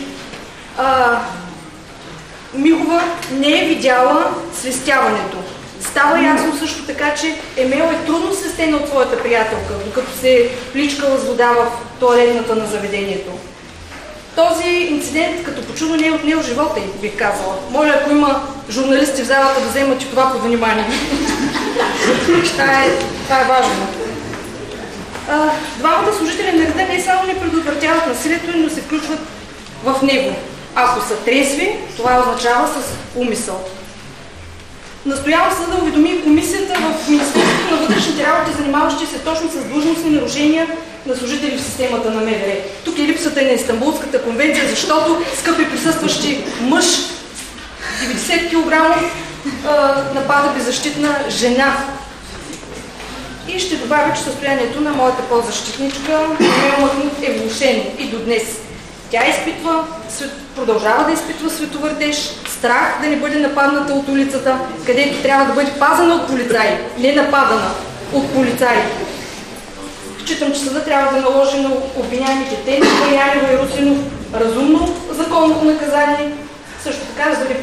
[SPEAKER 7] Михова не е видяла свестяването. Става ясно също така, че Емел е трудно свестена от своята приятелка, докато се е пличкала с вода в тоалетната на заведението. Този инцидент като по чудо не е отнел живота й, бих казала. Моля, ако има журналисти в залата, да вземат и това под внимание. Това е важно. Двамата служители на реда не само не предотвратяват насилието, но се включват в него. Ако са трезви, това означава с умисъл. Настоявам съда да уведоми комисията в Министерството на вътрешните работи, занимаващи се точно с длъжностни нарушения на служители в системата на МВР. Тук е липсата на Истанбулската конвенция, защото, скъпи присъстващи, мъж 90 кг напада беззащитна жена. И ще добавя, че състоянието на моята подзащитничка Емел Махмуд е влошено и до днес. Тя продължава да изпитва световъртеж, страх да не бъде нападната от улицата, където трябва да бъде пазена от полицаи, не нападана от полицаи. Считам, че съда трябва да наложи на обвиняемите Тенчева, Янева и Русинов разумно законно наказание. Също така да бъде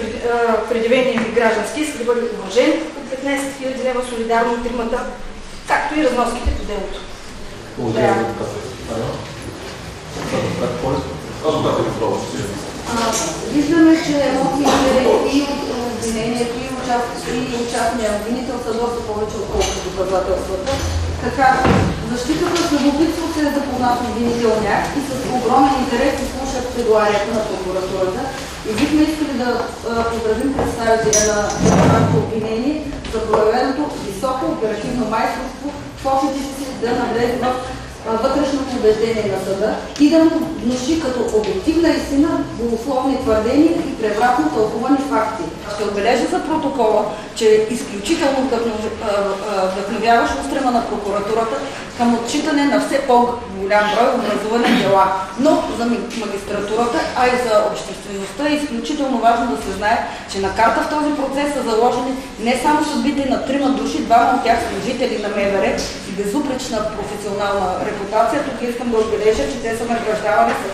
[SPEAKER 7] предявения ми граждански иск да бъде уважен от 15 000 лева солидарно от тримата, както и разноските по делото.
[SPEAKER 2] Благодаря.
[SPEAKER 9] Виждаме, че емоциите и от обвинението, и участния обвинител са доста повече отколкото доказателствата. Така, защитата с любопитство се е запознат с обвинителния и с огромен интерес слушат пледоарията на прокуратурата. И бихме искали да поздравим представителя на нашето обвинение за проявеното високо оперативно майсторство в опитите си да навлезе в вътрешното убеждение на съда и да му внуши като обективна истина голословни твърдения и превратно тълкувани факти. Ще отбележа за протокола, че е изключително вдъхновяващ устрема на прокуратурата към отчитане на все по-голям брой образувани дела. Но за магистратурата, а и за обществеността е изключително важно да се знае, че на карта в този процес са заложени не само съдбите на 3 души, 2 от тях служители на МВР и безупречна професионална репутация. Тук искам да отбележа, че те са награждавани с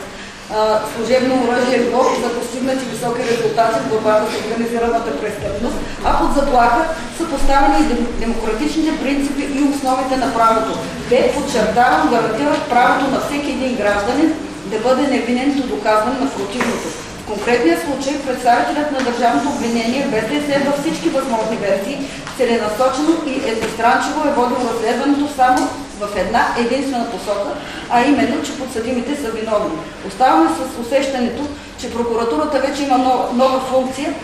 [SPEAKER 9] служебно оръжие за постигнати високи резултати в борбата с организираната престъпност, а под заплаха са поставени и демократичните принципи и основите на правото. Те, подчертавам, гарантират правото на всеки един гражданин да бъде невинен до доказване на противното. В конкретния случай представителят на държавното обвинение, без да изследва всички възможни версии, целенасочено и едностранчиво е водил разследването само в една единствена посока, а именно, че подсъдимите са виновни. Оставаме с усещането, че прокуратурата вече има нова функция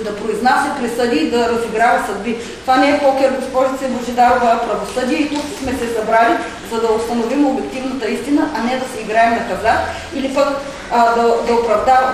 [SPEAKER 9] да произнася присъди и да разиграва съдби. Това не е покер, госпожица Божидарова, а правосъдие и тук сме се събрали, за да установим обективната истина, а не да се играем на хазарт или пък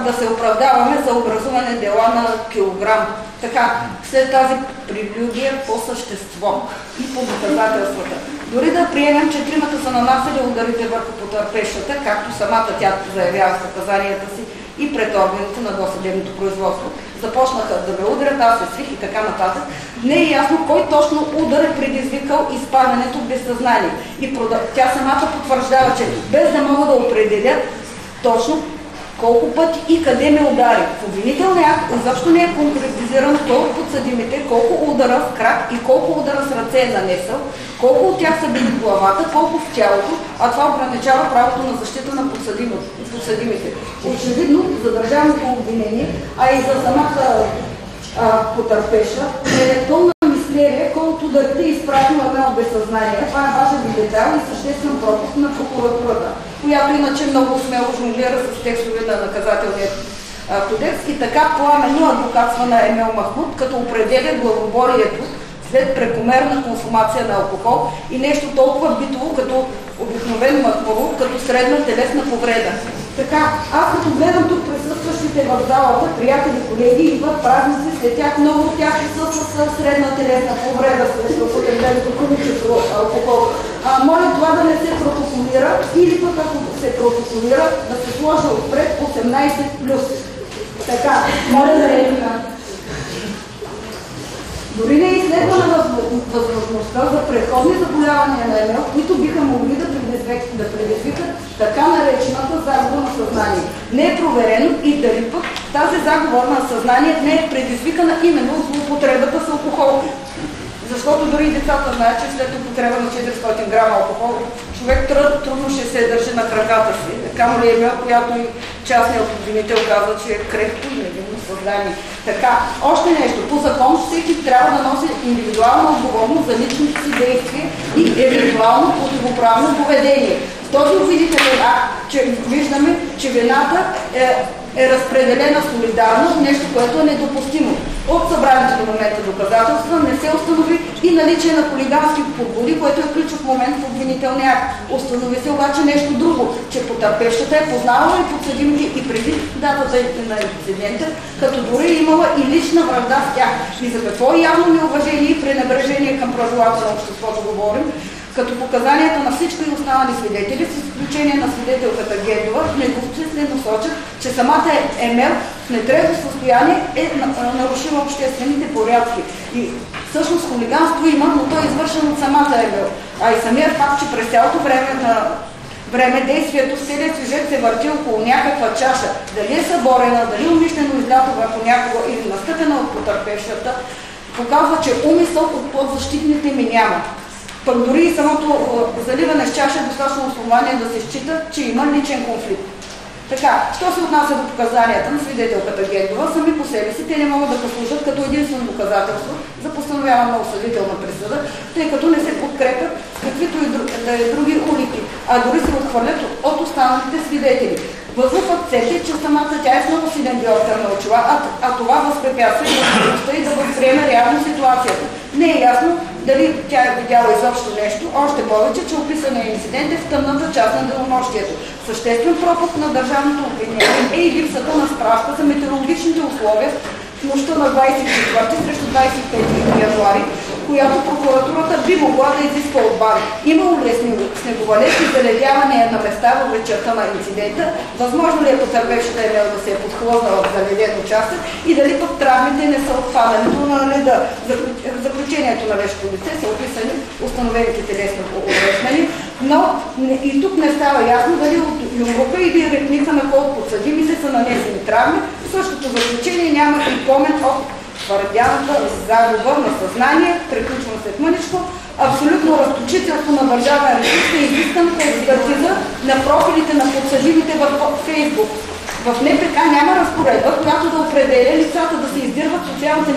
[SPEAKER 9] да се оправдаваме за образуване дела на килограм. Така, след тази прелюдия по същество и по доказателствата. Дори да приемем, че 3 са нанасяли ударите върху потърпевшата, както самата тя заявява в показанията си и пред органите на досъдебното производство, започнаха да ме ударят, аз се свих и така нататък, не е ясно кой точно удар е предизвикал изпадането без съзнание. И тя самата потвърждава, че без да мога да определя точно колко пъти и къде ме удари. В обвинителния акт изобщо не е конкретизирано кой от подсъдимите, колко удара в крак и колко удара с ръце е нанесъл, колко от тях са били в главата, колко в тялото, а това ограничава правото на защита на подсъдимите. Очевидно, за държавното обвинение, а и за самата потърпеша, е пълна мистерия, колкото да ти изпратила едно безсъзнание. Това е важен детайл и съществен пропуск на прокуратурата, която иначе много смело жонглира с текстове на наказателния кодекс и така пламенно адвокатства на Емел Махмуд, като определя главоборието след прекомерна консумация на алкохол и нещо толкова битово, като обикновен махмур, като средна телесна повреда. Така, аз като гледам тук присъстващите в залата, приятели, колеги, идват празници, след тях много от тях присъстват с средна телесна повреда, след употребеното количество алкохол. Моля това да не се протоколира или пък ако се протоколира, да се сложи отпред 18+. Така, моля да реплика. Дори не е изследвана възможността за предходни заболявания на МЛ, които биха могли да предизвикат така наречената загуба на съзнание. Не е проверено и дали пък тази загуба на съзнание не е предизвикана именно от злоупотребата с алкохол. Защото дори децата знаят, че след употреба на 400 грама алкохол човек трудно ще се държи на краката си. Камо ли МЛ, която и частният обвинител казва, че е крехко и невинно съзнание. Така, още нещо. По закон всеки трябва да носи индивидуална отговорност за личните си действия и евентуално противоправно поведение. В този обвинителен акт виждаме, че вината е разпределена солидарно, нещо, което е недопустимо. От събраните до момента доказателства не се установи и наличие на хулигански подбуди, което е ключов момент в обвинителния акт. Установи се обаче нещо друго, че потърпевшата е познавала и подсъдимите и преди датата на инцидента, като дори имала и лична вражда с тях. И за какво явно неуважение и пренебрежение към правилата на обществото говорим, като показанията на всички останали свидетели, с изключение на свидетелката Гендова, недвусмислено сочат, че самата МЛ в нетрезво състояние е нарушила обществените порядки. И всъщност хулиганство има, но то е извършено от самата МЛ. А и самият факт, че през цялото време действието в целият сюжет се върти около някаква чаша, дали е съборена, дали умишлено излята върху някого или настъпена от потърпевшата, показва, че умисъл от подзащитните ми няма. Пък дори и самото заливане с чаша е достатъчно основание да се счита, че има личен конфликт. Така, що се отнася до показанията на свидетелката Гендова, сами по себе си те не могат да послужат като единствено доказателство за постановяване на осъдителна присъда, тъй като не се подкрепят с каквито и други улики, а дори се отхвърлят от останалите свидетели. Възлов акцент е, че самата тя е с много силен диоптър на очила, а това възпрепятства възможността и да възприеме реално ситуацията. Не е ясно дали тя е видяла изобщо нещо, още повече, че описаният инцидент е в тъмната част на денонощието. Съществен пропуск на държавното обвинение е и липсата на справка за метеорологичните условия в нощта на 24 срещу 25 януари, която прокуратурата би могла да изиска от БАН. Имало ли е снеговалеж и заледяване на места в вечерта на инцидента? Възможно ли е потърпевшата МЛ да се е подхлъзнала в заледен участък и дали пък травмите не са от падането на леда? В заключението на вещото лице са описани установените телесни увреждания, но и тук не става ясно дали от юмрука или репника на кой от подсъдимите са нанесени травми. В същото заключение няма и помен от твърдяната загуба на съзнание, приключвам след мъничко, абсолютно разточителство на държавен ресурс е изискан експертиза на профилите на подсъдимите в Фейсбук. В НПК няма разпоредба, която да определя лицата да се издирват социалните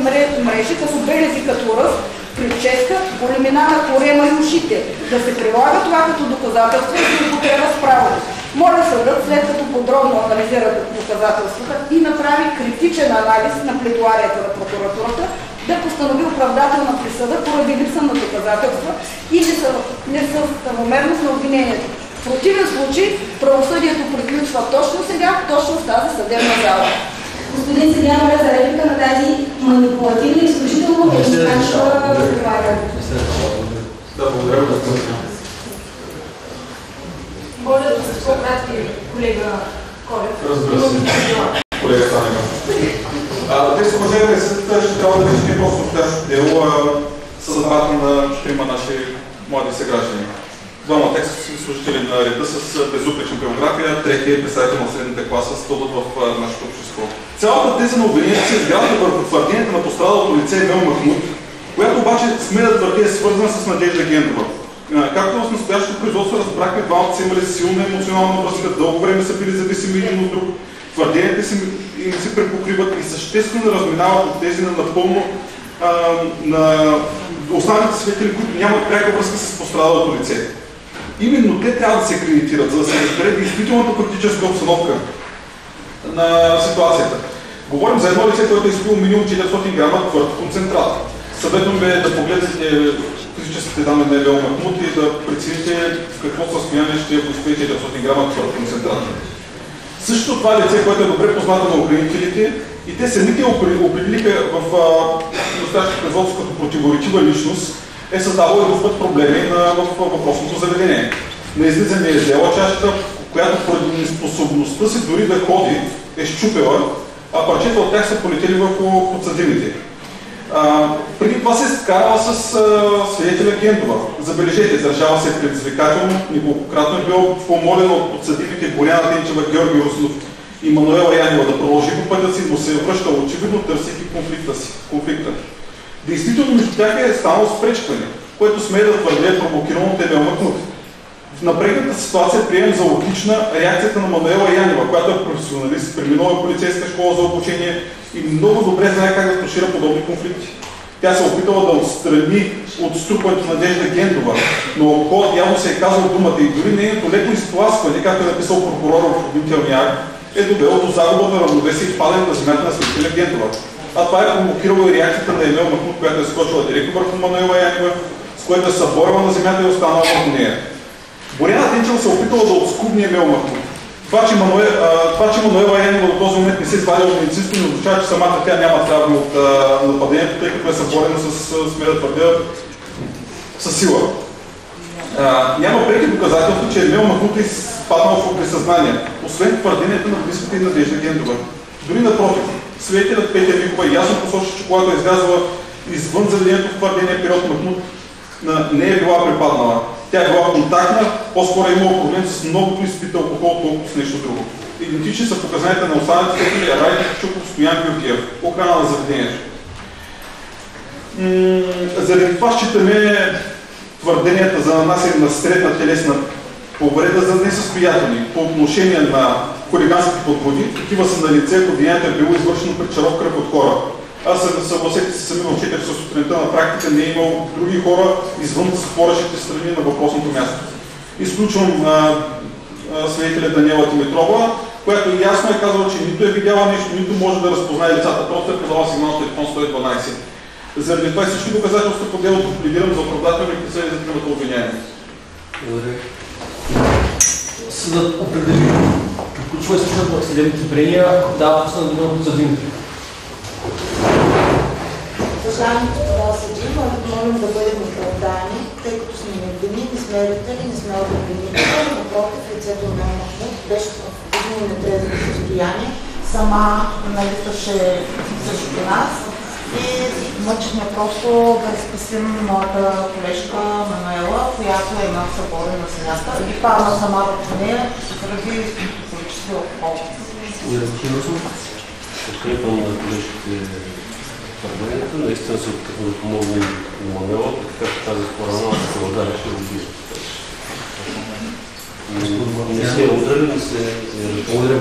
[SPEAKER 9] мрежи като белези като ръст, прическа, големина на корема и ушите. Да се прилага това като доказателство и да употреба с правото. Моля съдът, след като подробно анализира доказателствата и направи критичен анализ на пледуарията на прокуратурата, да постанови оправдателна присъда поради липса на доказателства и несъставомерност на обвинението. В противен случай правосъдието приключва точно сега, точно в тази съдебна зала.
[SPEAKER 3] Господин съдия, моля за реплика на тази манипулативна и изключително еднозначна предполага.
[SPEAKER 6] Да, благодаря.
[SPEAKER 7] Може да се по-кратки, колега Колев.
[SPEAKER 6] Разбира се. Колега Станева. Тези уважаеми съд ще трябва да решим просто в тяхното дело съдбата на трима наши млади съграждани. Двама текстовски служители на реда с безупречна биография, третия е представител на средната класа, стълбът в нашето общество. Цялата теза на обвинението се изгражда върху твърдението на пострадалото лице Емел Махмуд, която обаче сме да твърди е свързана с Надежда Гендова. Както в настоящото производство разбрахме, двамата са имали силна емоционална връзка, дълго време са били зависими един от друг, твърденията им се препокриват и съществено разминават от тези на напълно на останалите свидетели, които нямат пряка връзка с пострадалото лице. Именно те трябва да се кредитират, за да се разбере действителната политическа обстановка на ситуацията. Говорим за едно лице, което е изпило минимум 400 грама твърд концентрат. Съветвам ви да погледнете физическите данни на Емел Махмуд и да прецените в какво състояние ще е 400 грама твърд концентрат. Същото това лице, което е добре познато на охранителите, и те самите определиха в настоящото производство като противоречива личност, е създавало и път проблеми в въпросното заведение. На излизане е взела чашата, която поради неспособността си дори да ходи, е счупела, а парчета от тях са полетели върху подсъдимите. Преди това се е скарала с свидетеля Гендова. Забележете, изражава се предизвикателно, неколкократно е било помолено от подсъдимите Боряна Тенчева, Георги Руснов и Мануела Янева да продължи по пътя си, но се е връщал очевидно, търсейки конфликта. Действително между тях е станало спречкване, което смее да твърди е провокирано от Емил Махмуд. В напрегната ситуация приемем за логична реакцията на Мануела Янева, която е професионалист, преминала полицейска школа за обучение и много добре знае как да тушира подобни конфликти. Тя се опитала да отстрани от струпването на Надежда Гендова, но алкохолът явно се е казал думата и дори нейното леко изтласкване, както е написал прокурора в обвинителния акт, е довело до загуба на равновесие и падане на земята на свидетеля Гендова. А това е провокирало и реакцията на Емил Махмуд, която е скочила директно върху Мануела Янева, с което е съборила на земята и останала върху нея. Боряна Тенчева се опитала да отскубни Емил Махмуд. Това, че Мануела Янева до този момент не се извадила от медицинско, не означава, че самата тя няма травми от нападението, тъй като е съборена смея да твърдя, със сила. Няма преки доказателства, че Емил Махмуд е паднал в присъзнание, освен твърдението на близката и Надежда Гендова. Дори напротив, свидетелят Петя Микова ясно посочи, че когато е излязла извън заведението в твърдения период, Махмуд не е била припаднала. Тя е била контактна, по-скоро е имала проблем с многото изпита алкохол, толкова с нещо друго. Идентични са показанията на останалите свидетели Райден Чуков, Стоян Георгиев, охрана на заведението. Заради това считаме твърденията за нанасяне на средна телесна повреда за несъстоятелни по отношение на хулигански подбуди. Такива са на лице, ако деянието е било извършено пред широк кръг от хора. Аз съгласете се сами в 4 сутринта на практика не е имал други хора извън спорещите страни на въпросното място. Изключвам свидетеля Даниела Димитрова, която ясно е казала, че нито е видяла нещо, нито може да разпознае лицата. Просто е подала сигнал с телефон 112. Заради това и всички доказателства по делото пледирам за оправдателни присъди за тримата обвиняеми.
[SPEAKER 2] Благодаря. Съдът определи. Приключва изслушването на съдебните прения, дава пусна дума на подсъдимите.
[SPEAKER 5] Уважаеми господа съдии, молим да бъдем оправдани, тъй като сме невинни, не сме родители, не сме обвинители. Напротив, лицето на Махмуд беше в едно нетрезво състояние, сама налиташе срещу нас и мъчихме просто да спасим моята колежка Мануела, която е една съборена на сенята и падна сама върху нея заради политически алкохол.
[SPEAKER 4] Подкрепям на колежките твърденията. Наистина се опитахме да помогнем на Мануела, както тази по-рано, ако се удари, ще убие. Не се е ударили, не се е ударили.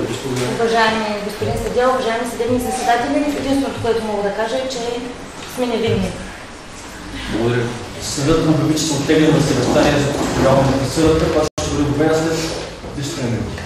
[SPEAKER 10] Уважаеми господин съдия, уважаеми съдебни заседатели, единственото, което мога да кажа е, че сме невинни.
[SPEAKER 2] Благодаря. Съдът му обяви, че се оттегля на съвещание за постоянно на присъдата, която ще бъде обявена след 10 минути.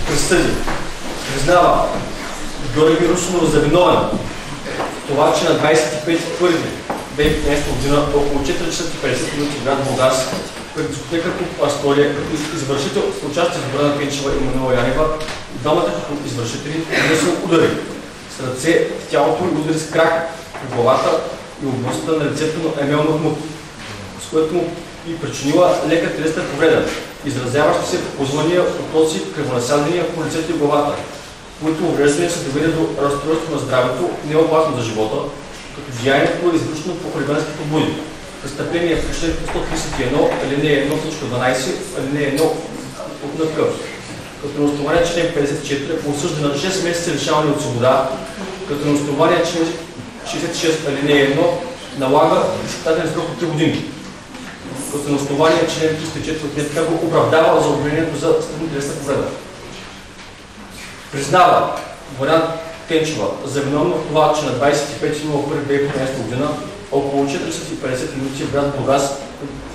[SPEAKER 2] Присъди. Признава Георги Руснов за виновен в това, че на 25.1.2015 година около 4 часа 50 минути в град Бургас пред дискотека Клуб Астория като извършител с участие в Боряна Тенчева и Мануела Янева, двамата като извършители нанесоха удари с ръце в тялото и удари с крак в главата и областта на лицето на Емил Махмуд, с което му и причинила лека телесна повреда, изразяваща се в позвания от този кръвонасядения по лицето и главата, които увреждания се доведе до разстройство на здравето, не е опасно за живота, като деянието е извършено по хулигански подбуди. Престъпление в член 131, алинея 1.12, алинея 1 от НК. Като на основание член 54 по осъждане на 6 месеца лишаване от свобода, като на основание член 66 алинея 1 налага изпитателен срок от 3 години. Като на основание член 304 от НК го оправдава за обвинението за средна телесна повреда. Признава Боряна Тенчева за виновна в това, че на 25.01.2015 година около 450 минути в град Бургас,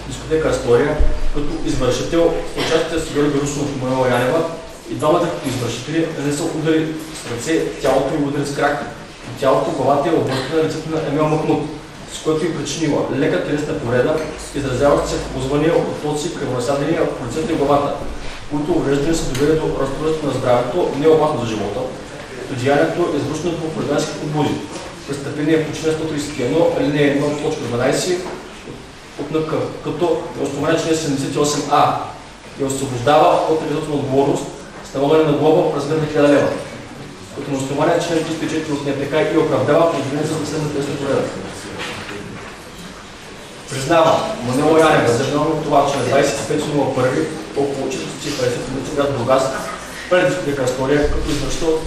[SPEAKER 2] дискотека Астория, като извършител участие с Георги Русинов и Мануела Янева и двамата като извършители нанесъл удари с ръце, тялото и удари с крак. Тялото, главата и обвързана на лицето на Емил Махмуд, с което и причинила лека телесна повреда, изразяваща се в ползвания от тоци, кръвонасадения в лицето и главата, които увреждания са довели до разстройство на здравето, не опасно за живота. Деянието е извършено по хулигански подбуди. Престъпление по член 131, алинея 1, точка 12 от НК, като е основание член 78А и освобождава от наказателна отговорност с налагане на глоба в размер на 1000 лева. Като на основание член 304 от НПК и оправдава подозрение за следната телесна повреда. Признава Мануела Янева за виновна от това, че на 25.01 около 450 минути в град Бургас пред дискотека Астория, като извършител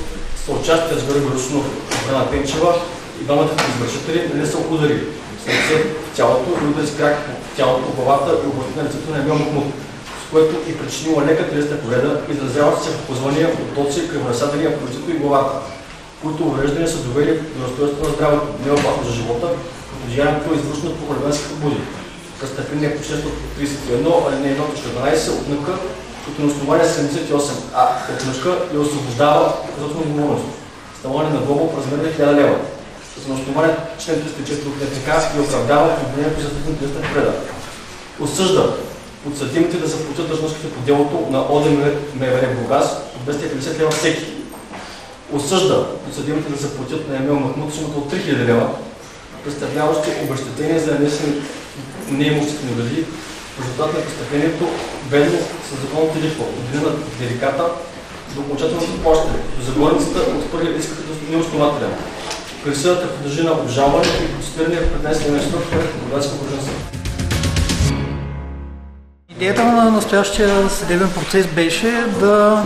[SPEAKER 2] съучастие с Георги Русинов и Брана Пенчева и двамата извършители нанесъл удари с ръце в тялото и удари с крак в тялото, главата и областта на лицето на Емил Махмуд, с което и причинила лека телесна повреда, изразяваща се в позвания от тоци, кръвонасадения по лицето и главата, които увреждания са довели до разстройство на здравето, не опасно за живота, като деянието е извършено по хулигански подбуди. Престъпление по член 131, алинея 1, точка 12 от НК, като на основание 78А от НК и освобождава наказателна отговорност с налагане на глоба в размер на 1000 лева. Като на основание член 304 от НПК и оправдава обвинението за телесна повреда. Осъжда подсъдимите да заплатят длъжностите по делото на ОДМВР Бургас от 250 лева всеки. Осъжда подсъдимите да заплатят на Емил Махмуд сумата от 3000 лева, представляващи обезщетение за нанесени неимуществени вреди в резултат на престъплението, ведно с законната лихва от година на деликата до окончателното плащане, до загорницата отхвърля иска като неоснователен. Присъдата подлежи на обжалване и процедиране в 15-дневен срок пред Бургаска окръжен съд.
[SPEAKER 11] Идеята на настоящия съдебен процес беше да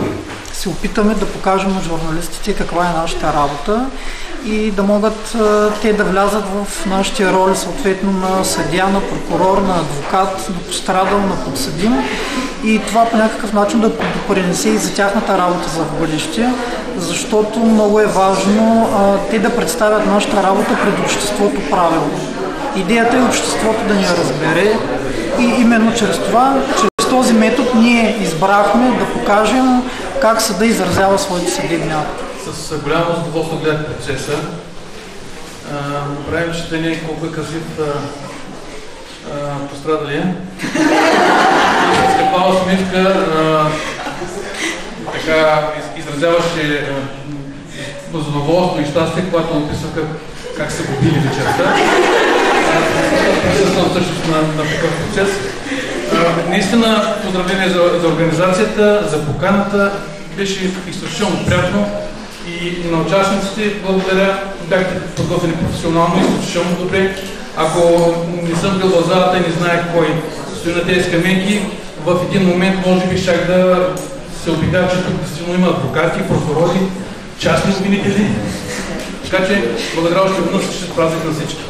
[SPEAKER 11] се опитаме да покажем на журналистите каква е нашата работа и да могат те да влязат в нашите роли съответно на съдия, на прокурор, на адвокат, на пострадал, на подсъдим и това по някакъв начин да допринесе и за тяхната работа за в бъдеще, защото много е важно те да представят нашата работа пред обществото правилно. Идеята е обществото да ни разбере и именно чрез това, чрез този метод ние избрахме да покажем как съда изразява своите съдебни акти.
[SPEAKER 12] С голямо задоволство гледах процеса. Правим впечатление колко е красив пострадалия. С каква усмивка изразяваше задоволство и щастие, когато описваха как са го били вечерта. Присъствам всъщност на такъв процес. Наистина поздравление за организацията, за поканата. Беше изключително приятно и на участниците благодаря. Бяхте подготвени професионално, изключително добре. Ако не съм бил в залата и не знаех кой стои на тези скамейки, в един момент може би щях да се убедя, че тук действително има адвокати, прокурори, частни обвинители. Така че благодаря още веднъж, че се празник на всички.